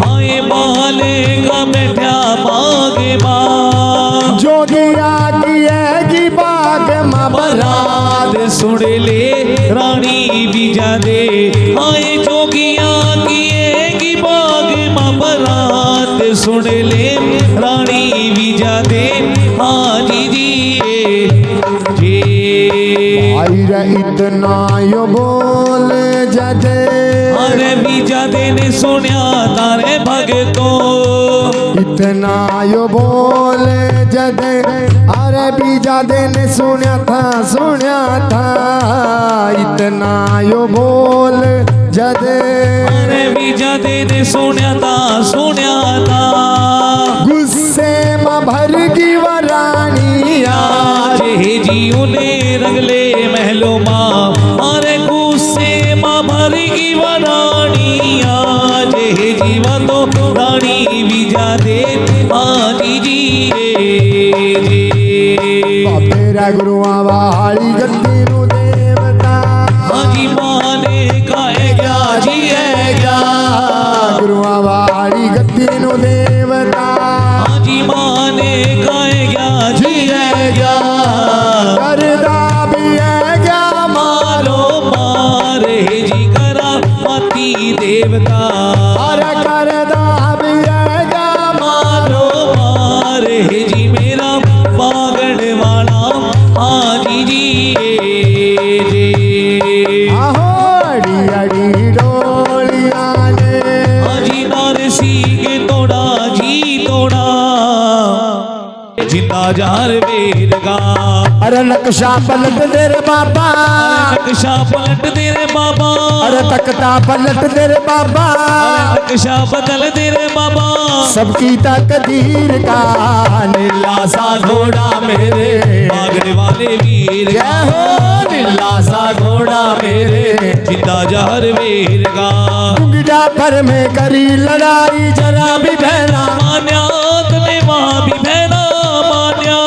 हाय बाल का बैठा बाग मां। जोगिया की है जी बाग मां बरात। सुन ले रानी बीजा दे। आए जोगिया की एक बाग मां बरात सुन ले रानी बीजा दे। हाँ जी जी आई रे इतना यो बोल जदे। अरे बीजा दे ने सुनिया तारे भगतो। इतना यो बोल जदे। अरे बीजा दे ने सुना था इतना यो बोल जदे। अरे बीजा दे ने सुनिया था गुस्से में भर की वरानी आज हे जी उन्हें रंगले महलो माँ। अरे गुस्से माँ भर की वरानी आज हे जीवा तो रानी बीजा दे। आज जी तेरा गुरुआ वाली गद्दी नु देवता। हाजी माने काहे गया जी है गया। गुरुआ वाली गद्दी नु देवता। हाजी माने काहे गया जी है गया। करदा भी है क्या मारो मार हे जी करा माती देवता। अरे करदा भी है क्या मारो मार हे जी मेरा बागड़ वाला। हाँ जी आहो अड़ी अड़ी डोलिया ने। हाजी नारसी के तोड़ा जी तोड़ा। जिंदा जार वेद का। अरे नक्शा पलट दे रे बाबा। नक्शा पलट दे रे बाबा। अरे तकता पलट दे रे बाबा। नक्शा बदल दे रे बाबा। सबकी तकदीर का नीला सा घोड़ा मेरे। बागड़ वाले वीर जय हो नीला सा घोड़ा मेरे। जिंदा जार वीर का। गुंगजा पर में करी लड़ाई जरा भी बहना। मान्या तने वहाँ भी बहना मान्या।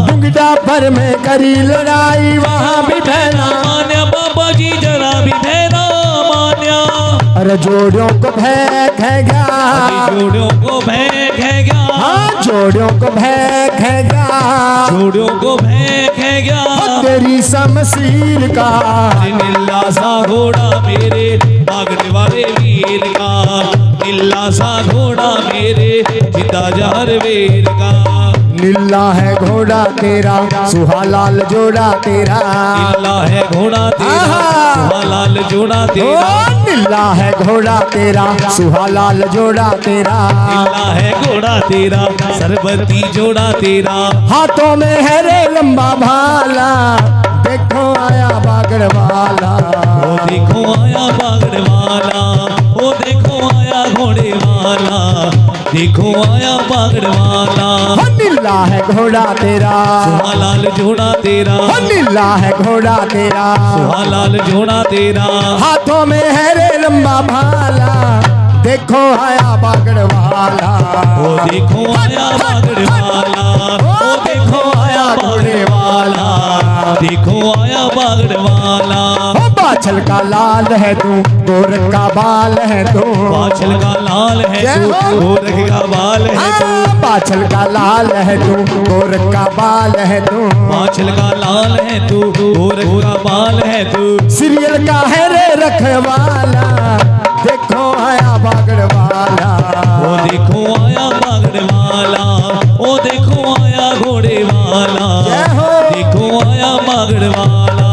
गुंगजा पर में करी लड़ाई वहाँ भी बहना। मान्या बाबा जी जरा भी बहना मान्या। अरे जोड़ों को भैंक है गया। जोड़ों को भैंक है गया। हाँ जोड़ों को भैंक है गया। जोड़ों को भैंक है गया। तेरी शमशीर का नीला सा घोड़ा मेरे भागने वाले वीर का। नीला सा घोड़ा मेरे जिंदा जार वीर का। नीला है घोड़ा तेरा सुहालाल जोड़ा तेरा नीला है घोड़ा तेरा सुहालाल जोड़ा तेरा नीला है घोड़ा तेरा सुहालाल जोड़ा तेरा नीला है घोड़ा तेरा सरबती जोड़ा तेरा हाथों में है रे लंबा भाला देखो आया बागड़ वाला ओ देखो आया बागड़ वाला ओ देखो आया घोड़े वाला देखो आया बागड़ वाला नीला है घोड़ा तेरा सुहालाल जोड़ा तेरा नीला है घोड़ा तेरा सुहालाल जोड़ा तेरा हाथों में है रे लंबा भाला देखो आया बागड़ वाला ओ देखो आया बागड़ वाला ओ देखो आया बागड़ वाला देखो आया बागड़ वाला बाछल का लाल है तू गोरख का बाल है तू बाछल का लाल है तू गोरख का बाल है तू बाछल का लाल है तू गोरख का बाल है तू बाछल का लाल है तू गोरख का बाल है तू सीरियल का है रे रखवाला देखो आया बागड़ वाला ओ देखो आया बागड़ वाला ओ देखो आया घोड़े वाला देखो आया बागड़ वाला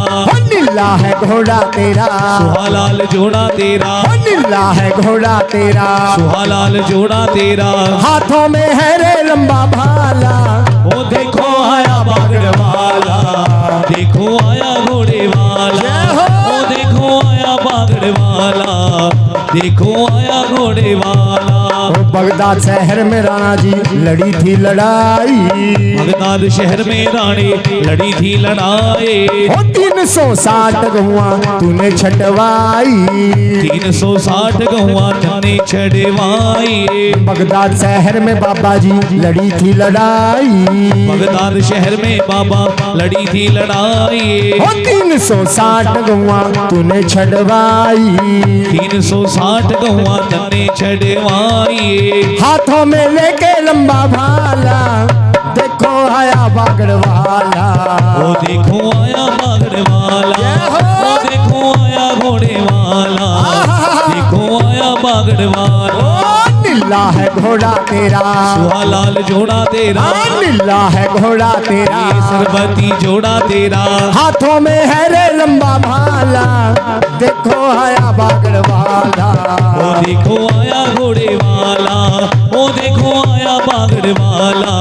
नीला है घोड़ा तेरा सुहालाल जोड़ा तेरा नीला है घोड़ा तेरा सुहालाल जोड़ा तेरा हाथों में है रे लंबा भाला ओ देखो आया बागड़ वाला देखो आया घोड़े वाला ओ देखो आया बागड़ वाला देखो आया घोड़े वाला बगदाद शहर में राणा जी लड़ी थी लड़ाई बगदाद शहर में रानी लड़ी थी लड़ाई 360 गहुआ तूने छटवाई 360 गहुआ तूने छड़वाई बगदाद शहर में बाबा जी लड़ी थी लड़ाई बगदाद शहर में बाबा लड़ी थी लड़ाई 360 गहुआ तूने छटवाई 360 गहुआ तूने छड़वाई हाथों में लेके लंबा भाला देखो आया बागड़ वाला ओ देखो आया बागड़ वाला ओ देखो आया घोड़े वाला देखो आया बागड़ वाला नीला है घोड़ा तेरा सुहालाल जोड़ा तेरा नीला है घोड़ा तेरा सरबती जोड़ा तेरा हाथों में है रे लंबा भाला देखो आया बागड़ वाला ओ देखो आया घोड़े वाला ओ देखो आया बागड़ वाला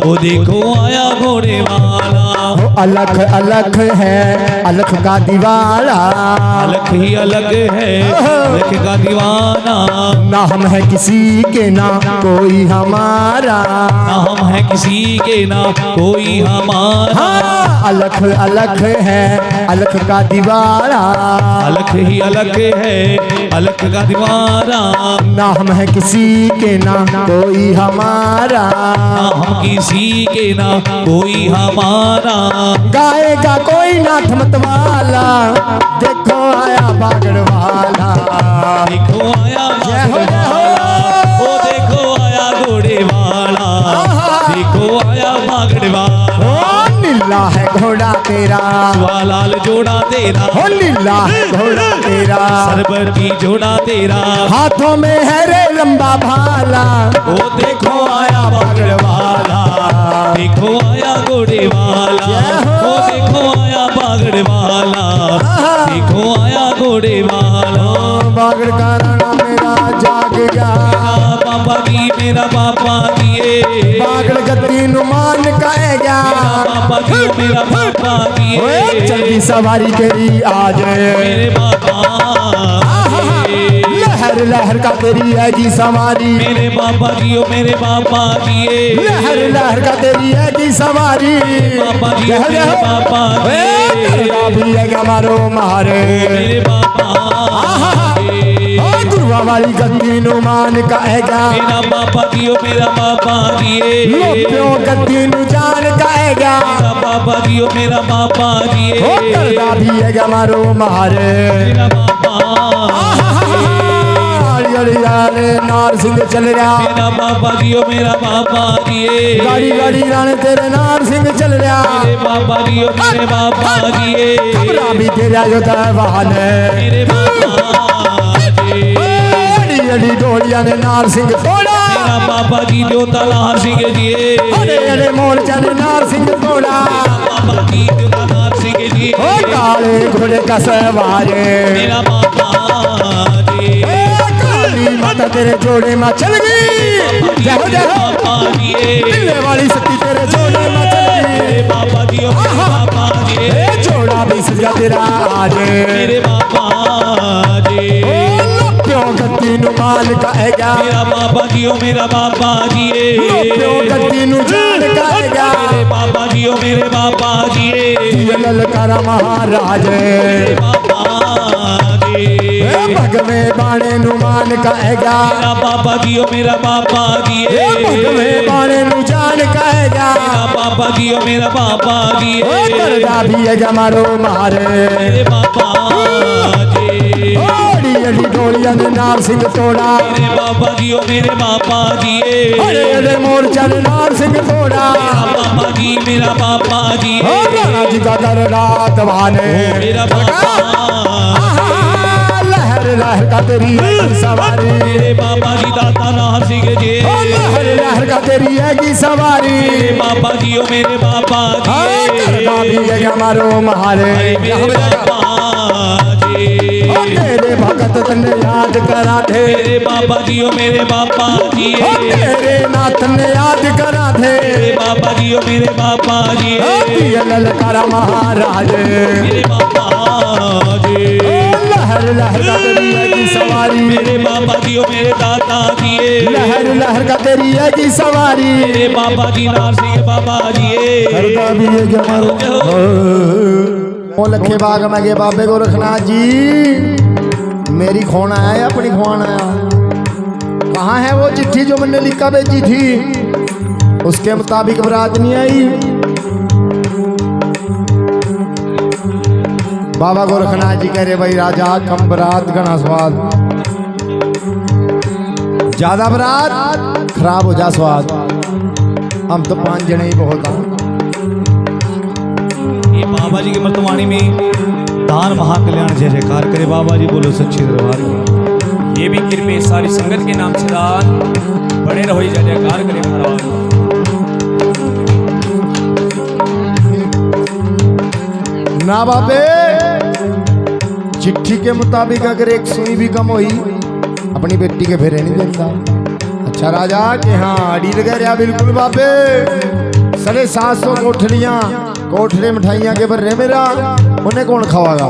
ओ देखो आया घोड़े वाला अलख अलख है अलख का दीवाना अलख ही अलग है अलख का दीवाना ना हम है किसी के ना कोई हमारा ना हम है किसी के ना कोई हमारा अलख अलख है अलख का दीवाना अलख ही अलग है अलख का दीवाना ना हम है किसी के ना कोई हमारा ना हम किसी के ना कोई हमारा गाएगा कोई नाथ मत वाला देखो आया बागड़ वाला देखो आया बागड़ वाला ओ देखो आया घोड़े वाला देखो आया बागड़ वाला नीला है घोड़ा तेरा सुहालाल जोड़ा तेरा नीला है घोड़ा तेरा सरबती जोड़ा तेरा हाथों में है रे लंबा भाला ओ देखो आया बागड़ वाला देखो आया घोड़े वाला ओ देखो आया बागड़ वाला देखो आया घोड़े वाला बागड़ का राणा मेरा जाग गया बाबा की मेरा बाबा किए बागड़ गद्दी नुमान कहेगा बाबा की मेरा बाबा किए चलती सवारी तेरी आज मेरे बाबा लहर लहर का तेरी है जी सवारी मेरे बाबा की ओ मेरे बाबा किए लहर लहर का तेरी है जी सवारी बाबा की ओ मेरे बाबा किए भी है हमारो मारे मेरे बाबा गुरुआ वाली गद्दी नुमान कहेगा मेरा बाबा की ओ मेरा बाबा किए लोपियों गद्दी नु जान कहेगा मेरा बाबा की ओ मेरा बाबा किए करदा भी है हमारो मारे मेरा बाबा नार सिंह चल रहा मेरा बाबा की ओ मेरा बाबा किए गाड़ी गाड़ी राणे तेरे नार सिंह चल रहा मेरे बाबा की ओ मेरे बाबा किए खबरा भी तेरा जो दरबान मेरे बाबा अड़ी अड़ी डोलिया ने नार सिंह छोड़ा मेरा बाबा जी जोता नार सिंह जी अरे अरे मोर चल नार सिंह तोड़ा बाबा जी जोता नार सिंह जी ओ काले घोड़े का सवारे मेरा बाबा जी काली माता तेरे जोड़े में चल गई जय हो बाबा जी दिल्ले वाली सती तेरे जोड़े में चल गई बाबा जी बाबा जी जोड़ा भी सजा तेरा आज मेरे बाबा जी प्यों गद्दी नु माल का है क्या मेरा बाबा जी ओ मेरा बाबा जी प्यों गद्दी नु जान का है क्या मेरे बाबा जी ओ मेरे बाबा जी ललकारा महाराज मेरे बाबा जी भग में बाणे नु मान का है क्या मेरा बाबा जी ओ मेरा बाबा जी भग में बाणे नु जान का है क्या मेरा बाबा जी ओ मेरा बाबा जी करदा भी है मारो मारे मेरे बाबा जी ओड़ी अड़ी डोलियां ने नार सिंह तोड़ा मेरे बाबा जी ओ मेरे बाबा जी अरे अरे मोर चल नार सिंह तोड़ा मेरा बाबा जी मेरा बाबा जी ओ राणा जी का दर रात वाने मेरा बाबा लहर लहर का तेरी है सवारी मेरे बाबा जी दाता नार सिंह जी लहर लहर का तेरी है सवारी मेरे बाबा जी ओ मेरे बाबा जी करदा भी है मारो मारे मेरे बाबा जी तेरे भगत तने याद करा थे मेरे बाबा जी ओ मेरे बाबा जी तेरे नाथ ने याद करा थे मेरे बाबा जी ओ मेरे बाबा जी ललकारा महाराज मेरे बाबा जी लहर लहर का तेरी है की सवारी मेरे बाबा जी ओ मेरे दादा जी लहर लहर का तेरी है की सवारी मेरे बाबा जी नार सिंह बाबा जी करदा भी है जमारो ओ लखे बाग में गे बाबे गोरखनाथ जी मेरी खोन आया या अपनी खोन आया कहाँ है वो चिट्ठी जो मैंने लिखा भेजी थी उसके मुताबिक बरात नहीं आई बाबा गोरखनाथ जी कह रहे भाई राजा कम बरात घना स्वाद ज्यादा बरात खराब हो जा स्वाद हम तो 5 जने ही बहुत हैं ये बाबा जी की मर्तवाणी में दान महाकल्याण जय जयकार करे बाबा जी बोलो सच्ची दरबार की ये भी कृपे सारी संगत के नाम से दान बड़े रहो जय जयकार करे महाराज। ना बाबे चिट्ठी के मुताबिक अगर एक सुई भी कम हुई अपनी बेटी के फेरे नहीं देता। अच्छा राजा कि हाँ अड़ी लगा रहा बिल्कुल बाबे 750 कोठलियां कोठले मिठाइयां के भर मेरा उन्हें कौन खवागा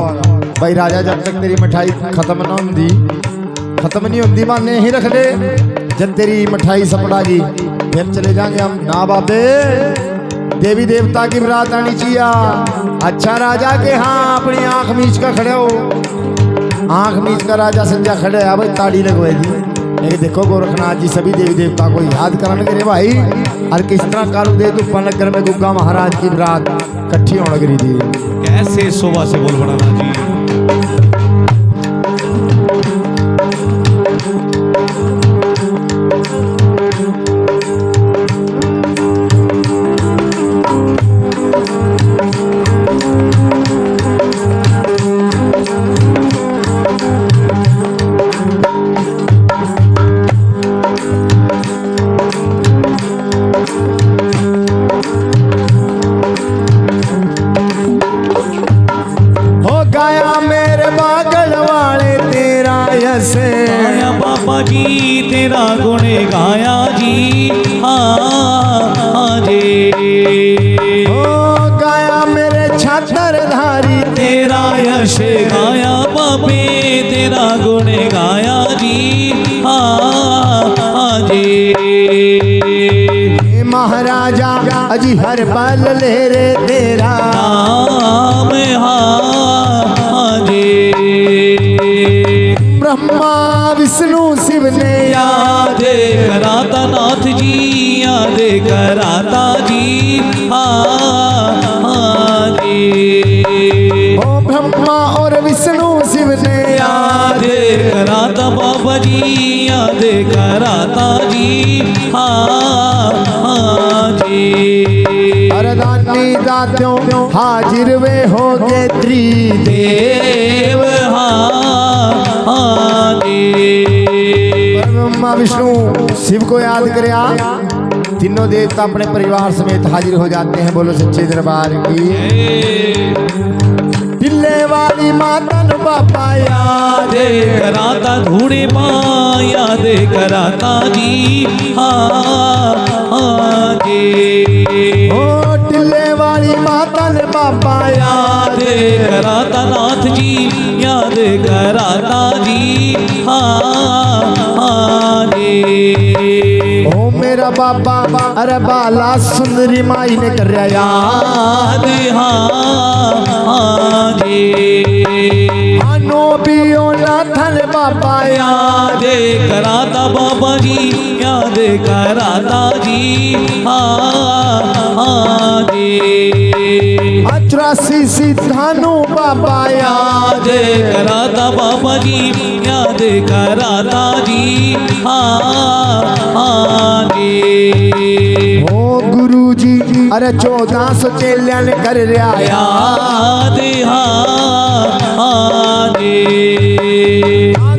भाई राजा जब तक तेरी मिठाई खत्म ना होंगी खत्म नहीं होंगी माने ही रख ले जब तेरी मिठाई सपड़ागी फिर चले जाएंगे हम। ना बाबे देवी देवता की बरात आनी चाहिए। अच्छा राजा के हाँ अपनी आंख मीच का खड़े हो आंख मीच का राजा संजय खड़े है भाई ताड़ी लगवाई दी लेकिन देखो गोरखनाथ जी सभी देवी देवता को याद कराने करे भाई और किस तरह कालू दे तू नगर में गुग्गा महाराज की बरात इकट्ठी होने करी थी कैसे शोभा से बोल बनाना जी गाया बाबा जी तेरा गुण गाया जी हाँ जी ओ गाया मेरे छातर धारी तेरा यश गाया बाबे तेरा गुण गाया जी हाँ जी महाराजा अजी हर पल ले रे तेरा नाम हाँ जी ब्रह्मा विष्णु शिव ने याद कराता नाथ जी याद कराता जी हाँ जी ओ ब्रह्मा और विष्णु शिव ने याद कराता बाबा जी याद कराता जी हाँ जी अरदानी दात्यों हाजिर वे हो गए त्रिदेव देव हाँ जी ब्रह्मा विष्णु शिव को याद करया, तीनों देवता अपने परिवार समेत हाजिर हो जाते हैं। बोलो सच्चे दरबार की। टिल्ले वाली माता न बाबा याद कराता धूड़े माँ याद कराता जी हाँ जी। ओ टिल्ले वाली माता न बाबा याद कराता नाथ जी याद कराता जी हाँ जी। ओ मेरा बाबा अरे बाला सुंदरी माई ने कर याद हाँ जी। आनो बियो नाथन बाबा याद कराता बाबा जी याद कराता जी हाँ जी। 84 सिद्धानु बाबा याद कराता बाबा जी याद कराता जी हाँ जी। ओ गुरु जी अरे 1400 चेलिया ने कर रहा याद हाँ जी।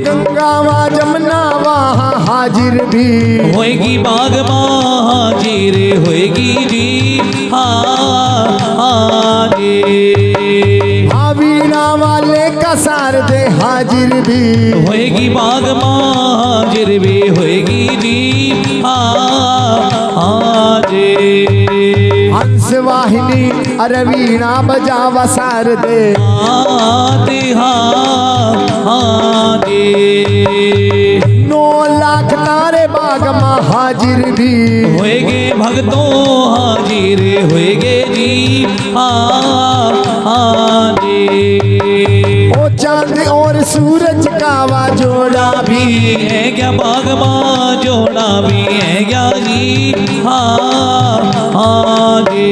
गंगा वा जमुना वहाँ हाजिर भी होएगी बाग माँ हाजिर होएगी जी हाँ जी। वीणा वाले का सार दे हाजिर भी होएगी बाग माँ हाजिर भी होएगी जी हाँ जी। हंस वाहिनी अरे वीणा बजावा सार दे हाँ जी। 9 लाख तारे बाग माँ हाजिर भी होएगे भक्तों हाजिर होएगे जी हाँ जी। ओ चांद और सूरज का वा जोड़ा भी है क्या बाग माँ जोड़ा भी है क्या जी हाँ जी।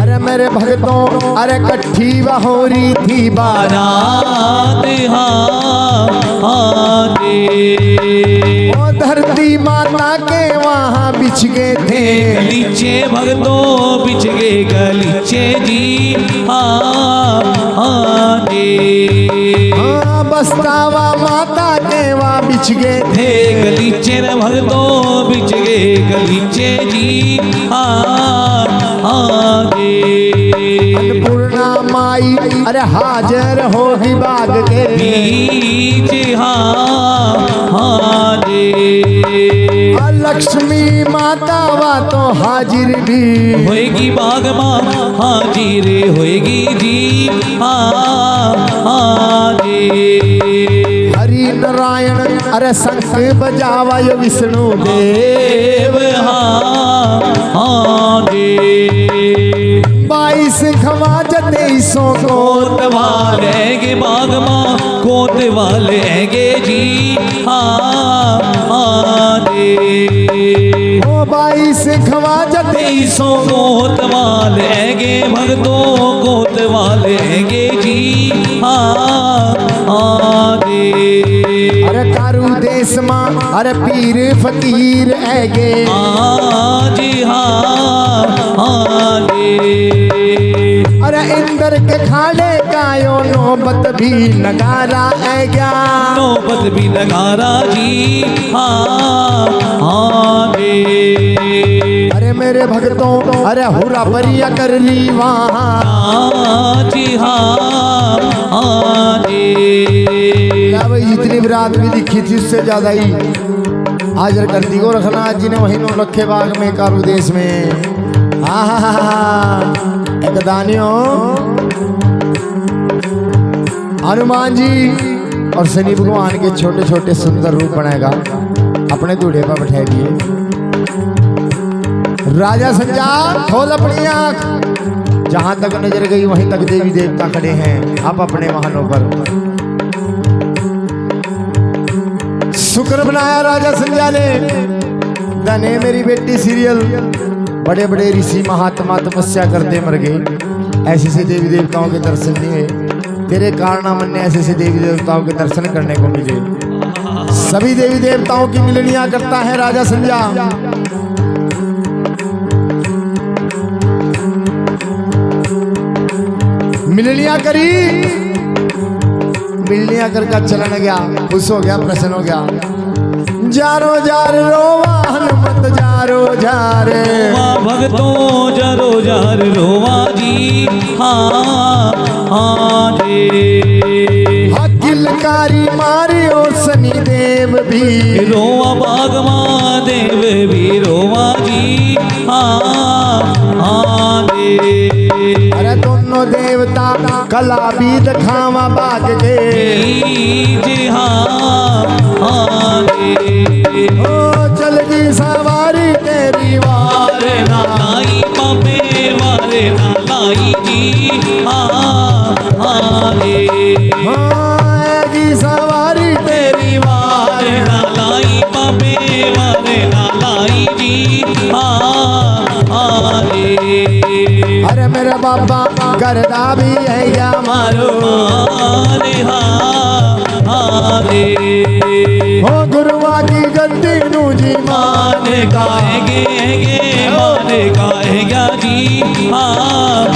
अरे मेरे भक्तों अरे कट्ठी बहोरी थी बारात हाँ जी। ओ धरती माता के वहाँ बिछ गए थे गलीचे भक्तों बिछ गए गलीचे जी हाँ जी। हाँ बस्तावा माता के वहाँ बिछ गए थे गलीचे न भक्तों बिछ गए गलीचे जी हाँ जी। अन्नपूर्णा माई अरे हाजिर होगी बाग के बीच हाँ जी। लक्ष्मी माता वा तो हाजिर भी होएगी बाग माँ हाजिर होएगी जी हाँ जी। हरि नारायण अरे शंख बजावा यो विष्णु देव हाँ जी। 22 खवा जतेईसों कोत वाले बाग माँ कोत वाले गे जी हाँ जी। ओ 22 खवा जतेईसों कोत वाले गे भक्तों कोत वाले गे जी हाँ जी। अरे कारू देश माँ अरे पीर फकीर ऐगे जी हाँ जी। अरे इंद्र के खाड़े का यो नौबत भी नगारा ऐगा नौबत भी नगारा जी हाँ जी। अरे मेरे भक्तों अरे हुरा बरिया कर ली वहाँ जी हाँ जी। भाई जितनी भी रात भी दिखी थी उससे ज्यादा ही हाजिर कर दी गोरखनाथ जी ने वहीं नो रखे बाग में कारू देश में। एक दानियों हनुमान जी और शनि भगवान के छोटे छोटे सुंदर रूप बनाएगा अपने दूल्हे पर बैठा दिए। राजा संजा खोल अपनी आंख, जहां तक नजर गई वहीं तक देवी देवता खड़े हैं आप अपने वाहनों पर। शुक्र बनाया राजा संजा ने, धने मेरी बेटी सीरियल बड़े बड़े ऋषि महात्मा तपस्या करते मर गए, ऐसे से देवी देवताओं के दर्शन नहीं हुए। तेरे कारनामन ने ऐसे से देवी देवताओं के दर्शन करने को मिले। सभी देवी देवताओं की मिलनियां करता है राजा संजा। मिलनियां करी, मिलनियां करके चलन गया, खुश हो गया, प्रसन्न हो गया। जारो जार रोवा हनुमत जारो जार रोवा भगतों जरो जार रोवा जी हाँ हाँ रे किलकारी मारियो शनि देव भी रोवा बागमा देव भी रोवा जी हाँ हाँ रे अरे दोनों देवता कला भी दिखावा बाग के जी हाँ हाँ रे ओ चल गई सवारी तेरी वार वारे ना लाई पापे वारे ना लाई जी हाँ हाँ रे आएगी सवारी तेरी वार वारे ना लाई पापे वारे ना लाई जी हाँ हाँ रे अरे मेरा बाबा करदा भी है या मारो मारे हाँ हाँ रे हो गुरुआ की गद्दी नू जी माने गाएंगे माने गाएगा जी हाँ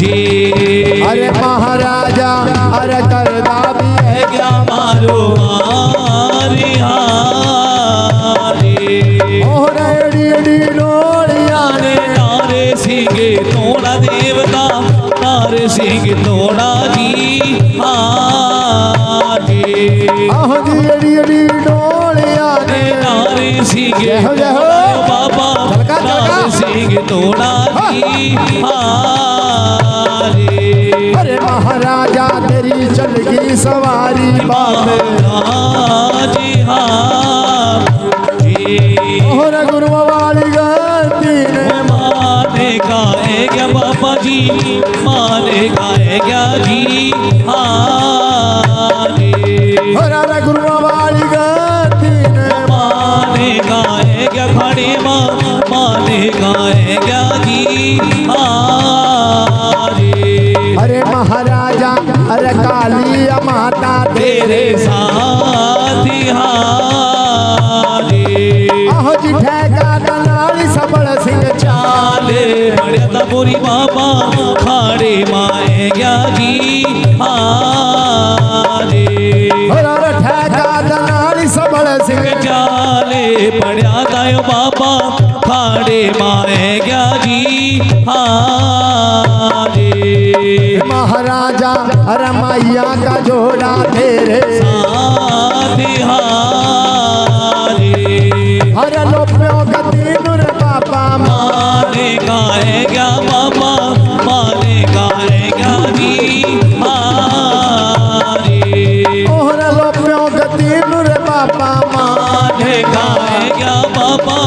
जी अरे महाराजा अरे करदा भी है क्या मारो मारे हाँ रे ओ रेडी डी लोड़िया नारे नारे सिंगे तोड़ा देवता नारे सिंह तोड़ा जी हाँ रे आहो जी डी डी लोड़िया ने नारे सिंह जय हो, जय हो। बाबा चलका, चलका। नारे सिंह तोड़ा जी हाँ रे अरे महाराजा तेरी चल गई सवारी बात जी हाँ जी और गुरुआ वाली गद्दी ने माने गाएगा बाबा जी माने गाएगा जी हाँ रे अरे गुरुआ वाली गद्दी ने माने गाएगा खड़े माने गाएगा जी हाँ रे अरे महाराजा अरे काली माता तेरे तेरे साथ हाँ रे आहो जी ठेका दलाली सबल सिंह चाले मर्यादा बोरी बाबा खाड़े माए गया जी हाँ रे और ठेका दलाली सबल सिंह चाले मर्यादा यो बाबा खाड़े माए गया जी हाँ रे महाराजा अरे मैया का जोड़ा तेरे साथ हाँ रे अरे लोप्यो का तीनों रे पापा माने गाएगा बाबा माने गाएगा जी हाँ रे और लोप्यो का तीनों रे पापा माने गाएगा बाबा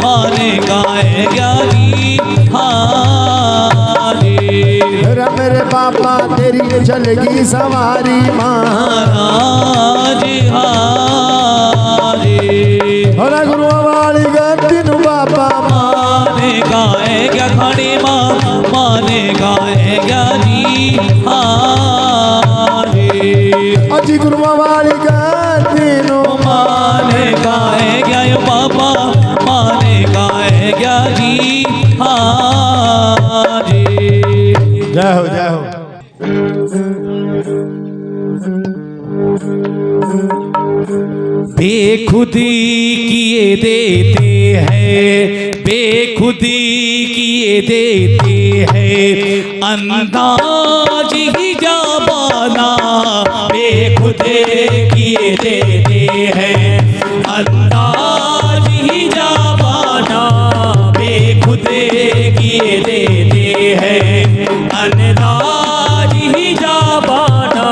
माने गाएगा जी हाँ रे अरे मेरे पापा तेरी चलगी सवारी माँ महाराज हाँ रे अरे गुरु वाली गद्दी नु बापा माने गाएगा खड़े माने गाएगा जी हाँ रे अजी गुरु वाली गद्दी नु माने गाएगा यो बाबा माने गाएगा जी हाँ रे जय हो जय हो बेखुदी किए देते हैं बेखुदी किए देते हैं अंदाज ही जाबाना बेखुदे किए देते हैं अंदाज ही जाबाना बेखुदे किए देते हैं अंदाज ही जाबाना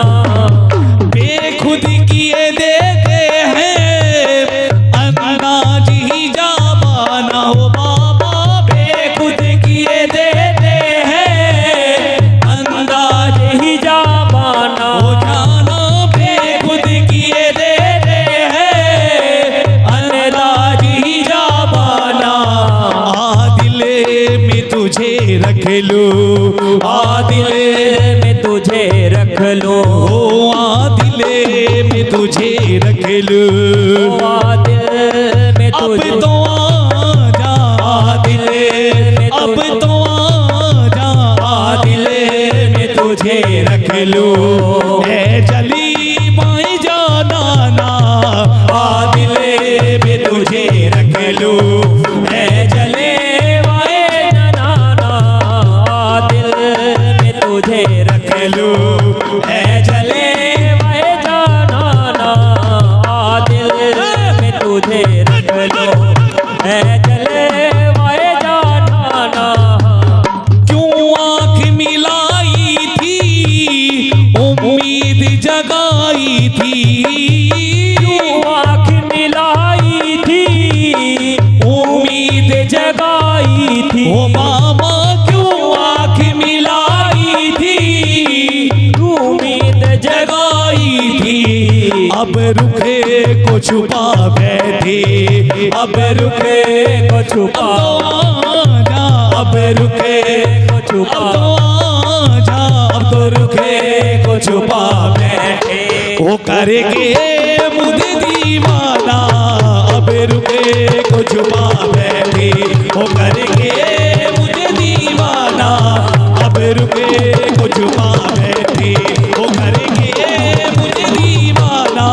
बेखुद किए देते हैं अंदाज ही जाबाना हो बाबा बेखुद किए देते हैं अंदाज ही जाबाना हो जाना बेखुद किए देते हैं अंदाज ही जाबाना आदिले में तुझे रख लो आदिले में तुझे रख लो ओ आदिले में तुझे रख लो आदिल में अब तो आ जा आदिले में अब तो आ जा आदिले में तुझे रख लो ए जली माई जाना ना आदिले तुझे रख लूं है जले वाए जनाना दिल में तुझे रख लूं है जले वाए जनाना दिल में तुझे रख लूं है जले वाए जनाना क्यों आँख मिलाई थी उम्मीद जगाई थी आँख मिलाई थी उम्मीद जगाई थी ओ मामा क्यों आँख मिलाई थी उम्मीद जगाई थी अब रुखे को छुपा बैठे अब रुखे को छुपा आजा अब रुखे को छुपा अब तो आजा अब तो रुखे को छुपा बैठे वो करेंगे मुझे दीवाना अब रुके को छुपा बैठे वो करेंगे मुझे दीवाना अब रुके को छुपा बैठे वो करेंगे मुझे दीवाना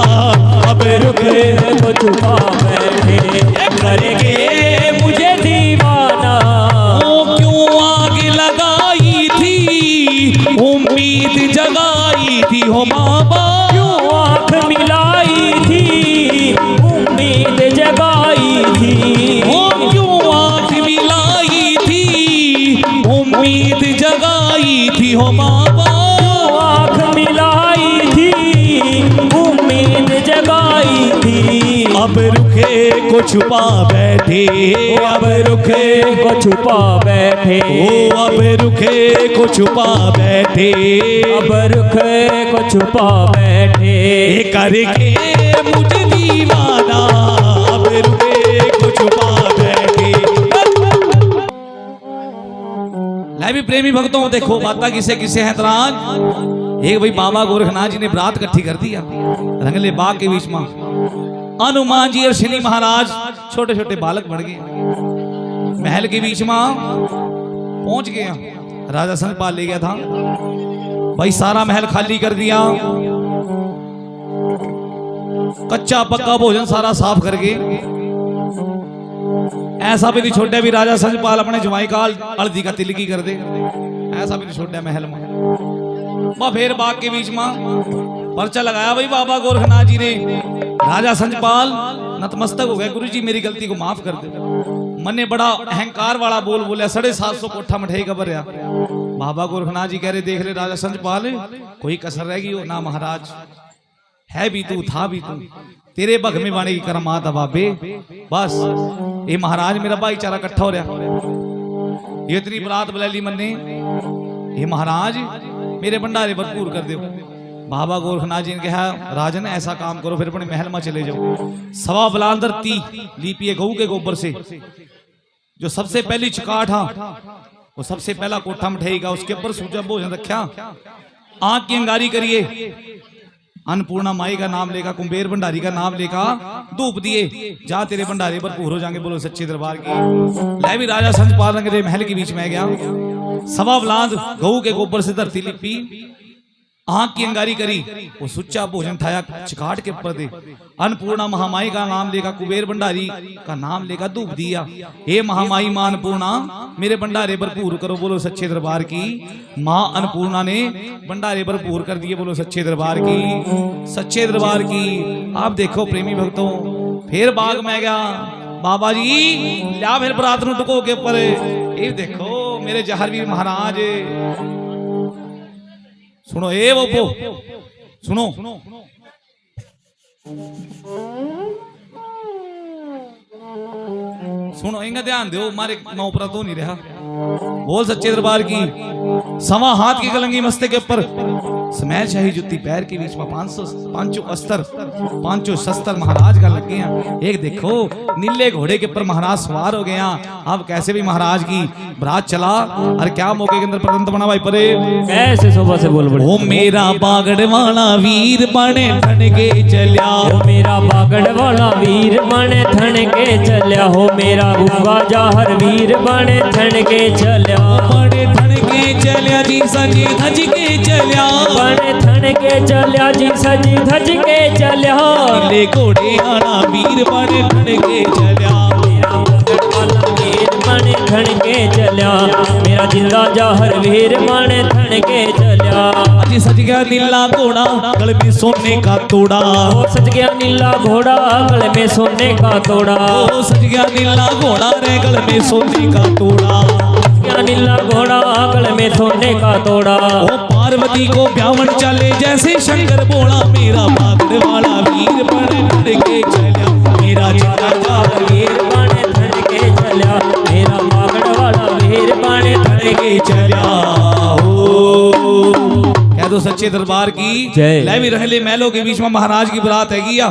अब रुके को छुपा बैठे करेंगे मुझे दीवाना ओ क्यों आग लगाई थी उम्मीद जगाई थी हो बाबा क्यों आँख मिलाई थी उम्मीद जगाई थी ओ क्यों आँख मिलाई थी उम्मीद जगाई थी हो बाबा आँख मिलाई थी उम्मीद जगाई थी अब रुखे को छुपा बैठे अब रुखे को छुपा बैठे ओ अब रुखे को छुपा बैठे अब रुखे को छुपा बैठे करके मुझे दीवाना अब रुके को छुपा बैठे लै भी प्रेमी भक्तों देखो माता किसे किसे हैं तराज एक भाई बाबा गोरखनाथ जी ने बरात इकट्ठी कर दिया रंगले बाग के बीच में हनुमान जी और शनि महाराज छोटे छोटे बालक बढ़ गए महल के बीच में पहुंच गया राजा संतपाल ले गया था भाई सारा महल खाली कर दिया कच्चा पक्का भोजन सारा साफ करके ऐसा भी नहीं छोड़ा भी राजा संजपाल अपने जवाई का हल्दी का तिलकी कर दे ऐसा भी नहीं छोड़ा महल में फिर बाग के बीच में पर्चा लगाया भाई बाबा गोरखनाथ जी ने राजा संजपाल नतमस्तक हो गए गुरु जी मेरी गलती को माफ कर दे मन ने बड़ा अहंकार वाला बोला 750 कोठा मठेई का भरया बाबा गोरखनाथ जी कह रहे देख ले राजा संजपाल कोई कसर रहेगी हो ना महाराज है भी तू था भी तू तेरे भग में वाणी की करमात बाबे बस ये महाराज मेरा भाईचारा इकट्ठा हो रहा ये इतनी बरात बुलाई मन्ने ये महाराज मेरे भंडारे भरपूर कर दो बाबा गोरखनाथ जी ने कहा राजन ऐसा काम करो फिर अपने महल में चले जाओ सवा बलांदर ती लीपिए गऊ के गोबर से जो सबसे पहली चुकाट वो सबसे पहला कोठा मठेगा उसके ऊपर सूजा भोजन रखा आंख की अंगारी करिए अन्नपूर्णा माई का नाम लेगा कुंबेर भंडारी का नाम लेगा धूप दिए जा तेरे भंडारे भरपूर हो जाएंगे बोलो सच्चे दरबार की लै भी राजा संजपाल रंग महल के बीच में गया सवा बलांद गऊ के गोबर से धरती लिपी आंख की अंगारी करी वो सुच्चा भोजन थाया चिकाट के ऊपर दे अन्नपूर्णा महामाई का नाम लेगा कुबेर भंडारी का नाम लेगा धूप दिया हे महामाई मां अन्नपूर्णा मेरे भंडारे भरपूर करो बोलो सच्चे दरबार की मां अन्नपूर्णा ने भंडारे भरपूर कर दिए बोलो सच्चे दरबार की सच्चे दरबार की आप देखो प्रेमी भक्तों फिर बाग में गया बाबा जी लिया फिर बरात नूं टुको के ऊपर ये देखो मेरे जहरवीर महाराज सुनो ए वो सुनो सुनो इनका ध्यान दो मारे मैं ऊपर तो नहीं रहा बोल सच्चे दरबार की सवा हाथ की कलंगी मस्ते के ऊपर स्मैल शाही जुत्ती पैर के बीच में 500 शस्त्र महाराज का लग गया एक देखो नीले घोड़े के ऊपर महाराज सवार हो गया अब कैसे भी महाराज की बरात चला और क्या मौके के अंदर प्रदंत बना भाई परे कैसे सुबह से बोल पड़े ओ मेरा बागड़ वाला वीर बने ठन के चलिया हो मेरा बागड़ वाला वीर बने थन के चलिया हो मेरा गुंगा जाहर वीर बने थन के चलिया बने ठन के चलिया जी सजी धज के चलिया बने थन के चलिया जी सजी धज के चलिया नीले घोड़े आना वीर बने थन के चलिया वीर बने थन के चलिया मेरा जिंदा जाहर वीर बने थन के चलिया अजी सज गया नीला घोड़ा गले में सोने का तोड़ा ओ सज गया नीला घोड़ा गले में सोने का तोड़ा ओ सज गया नीला घोड़ा रे गले में सोने का तोड़ा गया नीला घोड़ा गले में सोने का तोड़ा ओ पार्वती को ब्यावन चले जैसे शंकर बोला मेरा भागड़ वाला वीर बने थन के चलिया मेरा जिंदा जाहर वीर बने थन के चलिया मेरा मागड़ वाला वीर बने थन के चलिया हो कह दो सच्चे दरबार की जय। ले भी रहले महलों के बीच में महाराज की बरात है गया।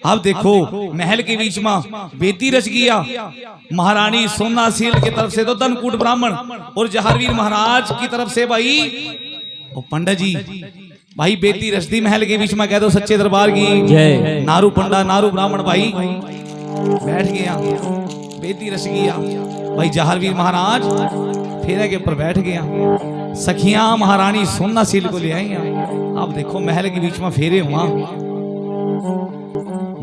अब देखो महल के बीच में बेटी रच गया महारानी सोना सील की तरफ से तो धनकूट ब्राह्मण और जहारवीर महाराज की तरफ से भाई ओ पंडित जी भाई बेटी रचदी महल के बीच में कह दो सच्चे दरबार की जय। नारू पंडा नारू ब्राह्मण भाई बैठ गया बेटी रच गया भाई जहारवीर महाराज फेरे के ऊपर बैठ गया सखियां महारानी सोना सील को ले आई। अब देखो महल के बीच में फेरे हुआ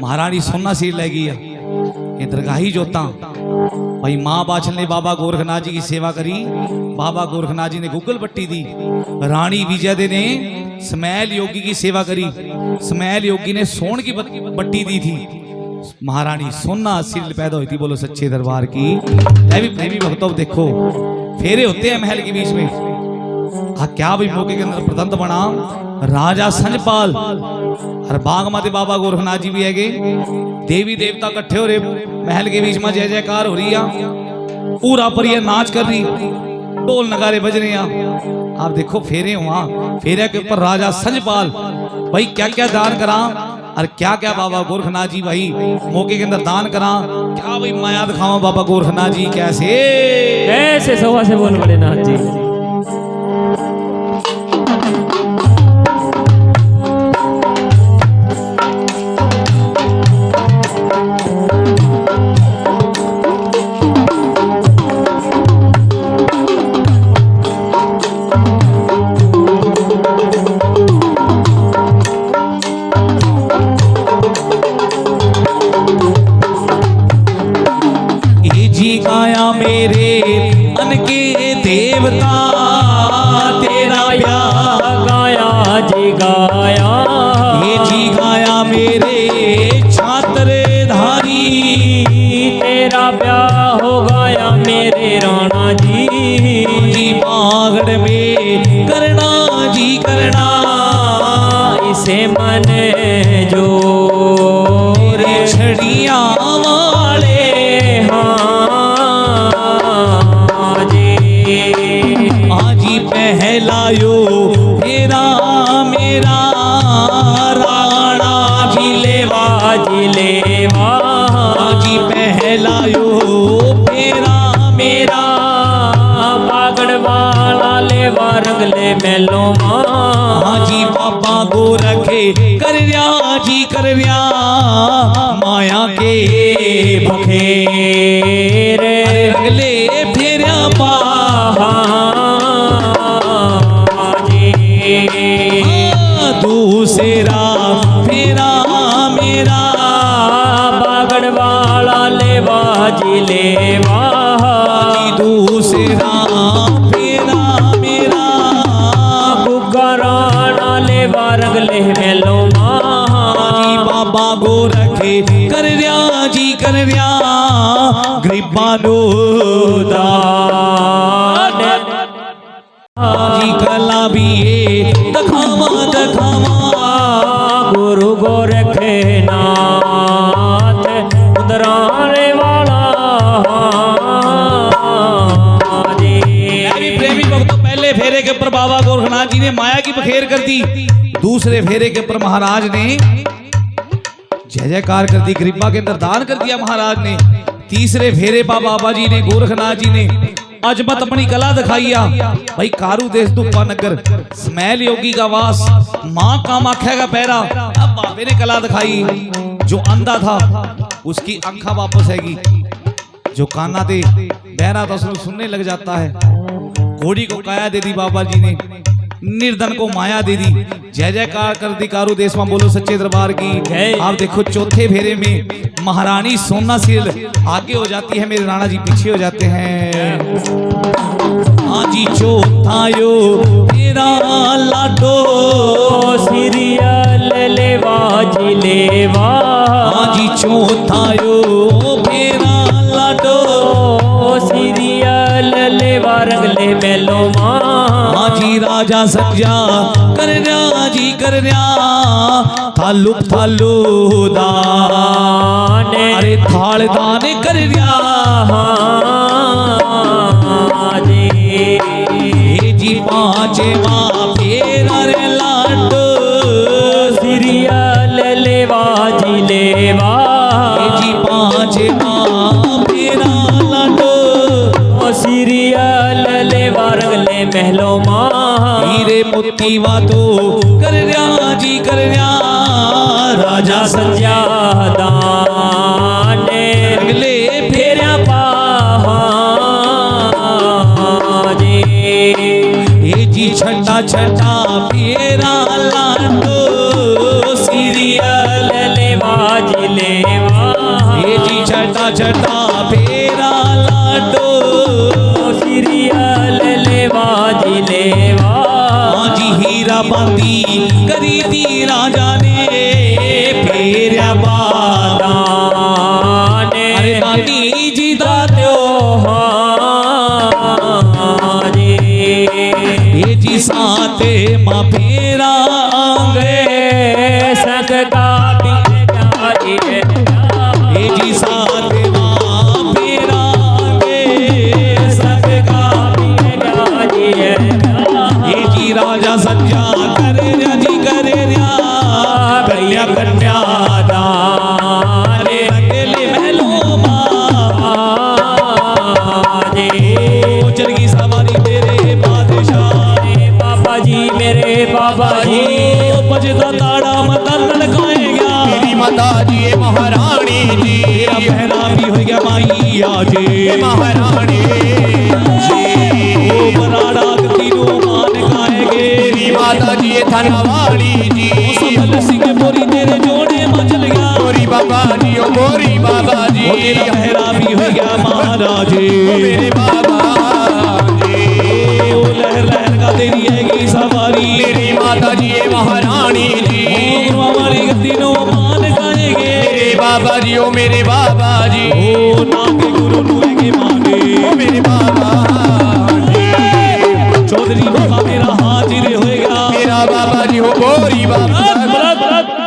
महारानी सोना सील ले गई ये दरगाही जोता भाई माँ बाछल ने बाबा गोरखनाथ जी की सेवा करी बाबा गोरखनाथ जी ने गूगल पट्टी दी रानी विजयदे ने स्मैल योगी की सेवा करी स्मैल योगी ने सोन की पट्टी दी थी महारानी सोना सील पैदा हुई थी। बोलो सच्चे दरबार की प्रेमी भक्तों देखो फेरे होते हैं महल के बीच में क्या भाई मौके के अंदर प्रदंत बना राजा संजपाल और बाग माते बाबा गोरखनाथ जी भी है देवी देवता इकट्ठे हो रहे महल के बीच में जय जयकार हो रही है पूरा पर ये नाच कर रही ढोल नगारे बज रहे हैं। आप देखो फेरे हुआ फेरे के ऊपर राजा संजपाल भाई क्या क्या दान करा और क्या क्या बाबा गोरखनाथ जी भाई मौके के अंदर दान करा क्या भाई माया दिखावा बाबा गोरखनाथ जी कैसे कैसे सवा से बोल बड़े नाथ जी गाया मेरे मन के देवता तेरा प्यार गाया जी गाया ये जी गाया मेरे छात्र धारी तेरा ब्याह हो गया मेरे राणा जी जी बागड़ में करना जी करना इसे मन जो रे छड़िया वाले आजी पहलायो मेरा मेरा राणा जिलेवा जिलेवा आजी पहलायो मेरा मेरा पागड़ वाला लेवा रंगले मेलो आजी बाबा को रखे कर जी कर माया के बखेरे रंगले फेरा दूसरा फेरा मेरा बागड़ वाला लेवा जिलेवा दूसरा फेरा मेरा गुग्गा राणा लेवा रंगले मेलो जी बाबा गो रखे कर जी कर गरीबानो दान जी कला भी दखावा दखावा गुरु गोरखे नाथ उदराने वाला जी प्रेमी भक्तों पहले फेरे के ऊपर बाबा गोरखनाथ जी ने माया की बखेर कर दी दूसरे फेरे के ऊपर महाराज ने जय जयकार कर दी गरीबा के अंदर दान कर दिया महाराज ने तीसरे फेरे बाबा जी ने गोरखनाथ जी ने अजमत अपनी कला दिखाइया भाई कारू देश दुप्पा नगर स्मैल योगी का वास माँ कामाख्या का पैरा अब बाबे ने कला दिखाई जो अंधा था उसकी आंखा वापस आएगी जो काना दे बहरा था उसको सुनने लग जाता है घोड़ी को काया दे दी बाबा जी ने, निर्धन को माया दे दी। जय जयकार कर दी कारू देश में, बोलो सच्चे दरबार की जय। आप देखो चौथे फेरे में महारानी सोना सिल आगे हो जाती है, मेरे राणा जी पीछे हो जाते हैं। आजी चौथायो तेरा लाडो सीरियल लेवा जी लेवा, आजी चौथायो तेरा लाडो सीरियल लेवा रंगले मेलो मां। आजी राजा सज्जा करन्या जी करन्या थालू थालू दान, अरे थाल दान करन्या जी पांचवा फेरा रे लाडो सीरियल लेवा जी लेवा, जी पांचवा फेरा लाडो सीरियल लेवा रंगले महलो मां। हीरे मोती वातो करन्या जी करन्या राजा संज्ञा दान अगले फेरा जी छटा छटा फेरा लाडो सीरियल लेवा जी लेवा, जी छटा छटा फेरा लाडो सीरियल लेवा जी लेवा। जी हीरा बांदी करी दी राजा ने फेरा बादान, अरे दानी जी दात्यो जी साते माँ फेरा आंगे संग का जी साते माँ फेरा आंगे संग का जी राजा सज्जा करे जी करे कन्या कन्या दाने अकेले महलो माँ चल गई सवारी तेरे बादशाह बाबा जी मेरे बाबा जी। बजदा ताड़ा मता लड़काएगा मेरी माता जी महारानी जी, तेरा पहरा भी हो गया माई आजे महारानी जी, ओ बराड़ा तीनों मान गाएगे मेरी माता जी धनवाड़ी जी, सबल सिंह बोरी तेरे जोड़े में चल गया मोरी बाबा जी ओ मोरी बाबा जी, ओ तेरा पहरा भी हो गया महाराजे मेरे बाबा जी, ओ लहर लहर का तेरी हैगी सवारी मेरी माता जी महारानी जी, ओ हमारी तीनों मान गाएगे मेरे बाबा जी ओ मेरे बाबा जी, ओ नागे गुरु नुएगे मांगे ओ मेरे बाबा जी, चौधरी बाबा मेरा हाजिर होएगा मेरा बाबा जी हो मोरी बाबा।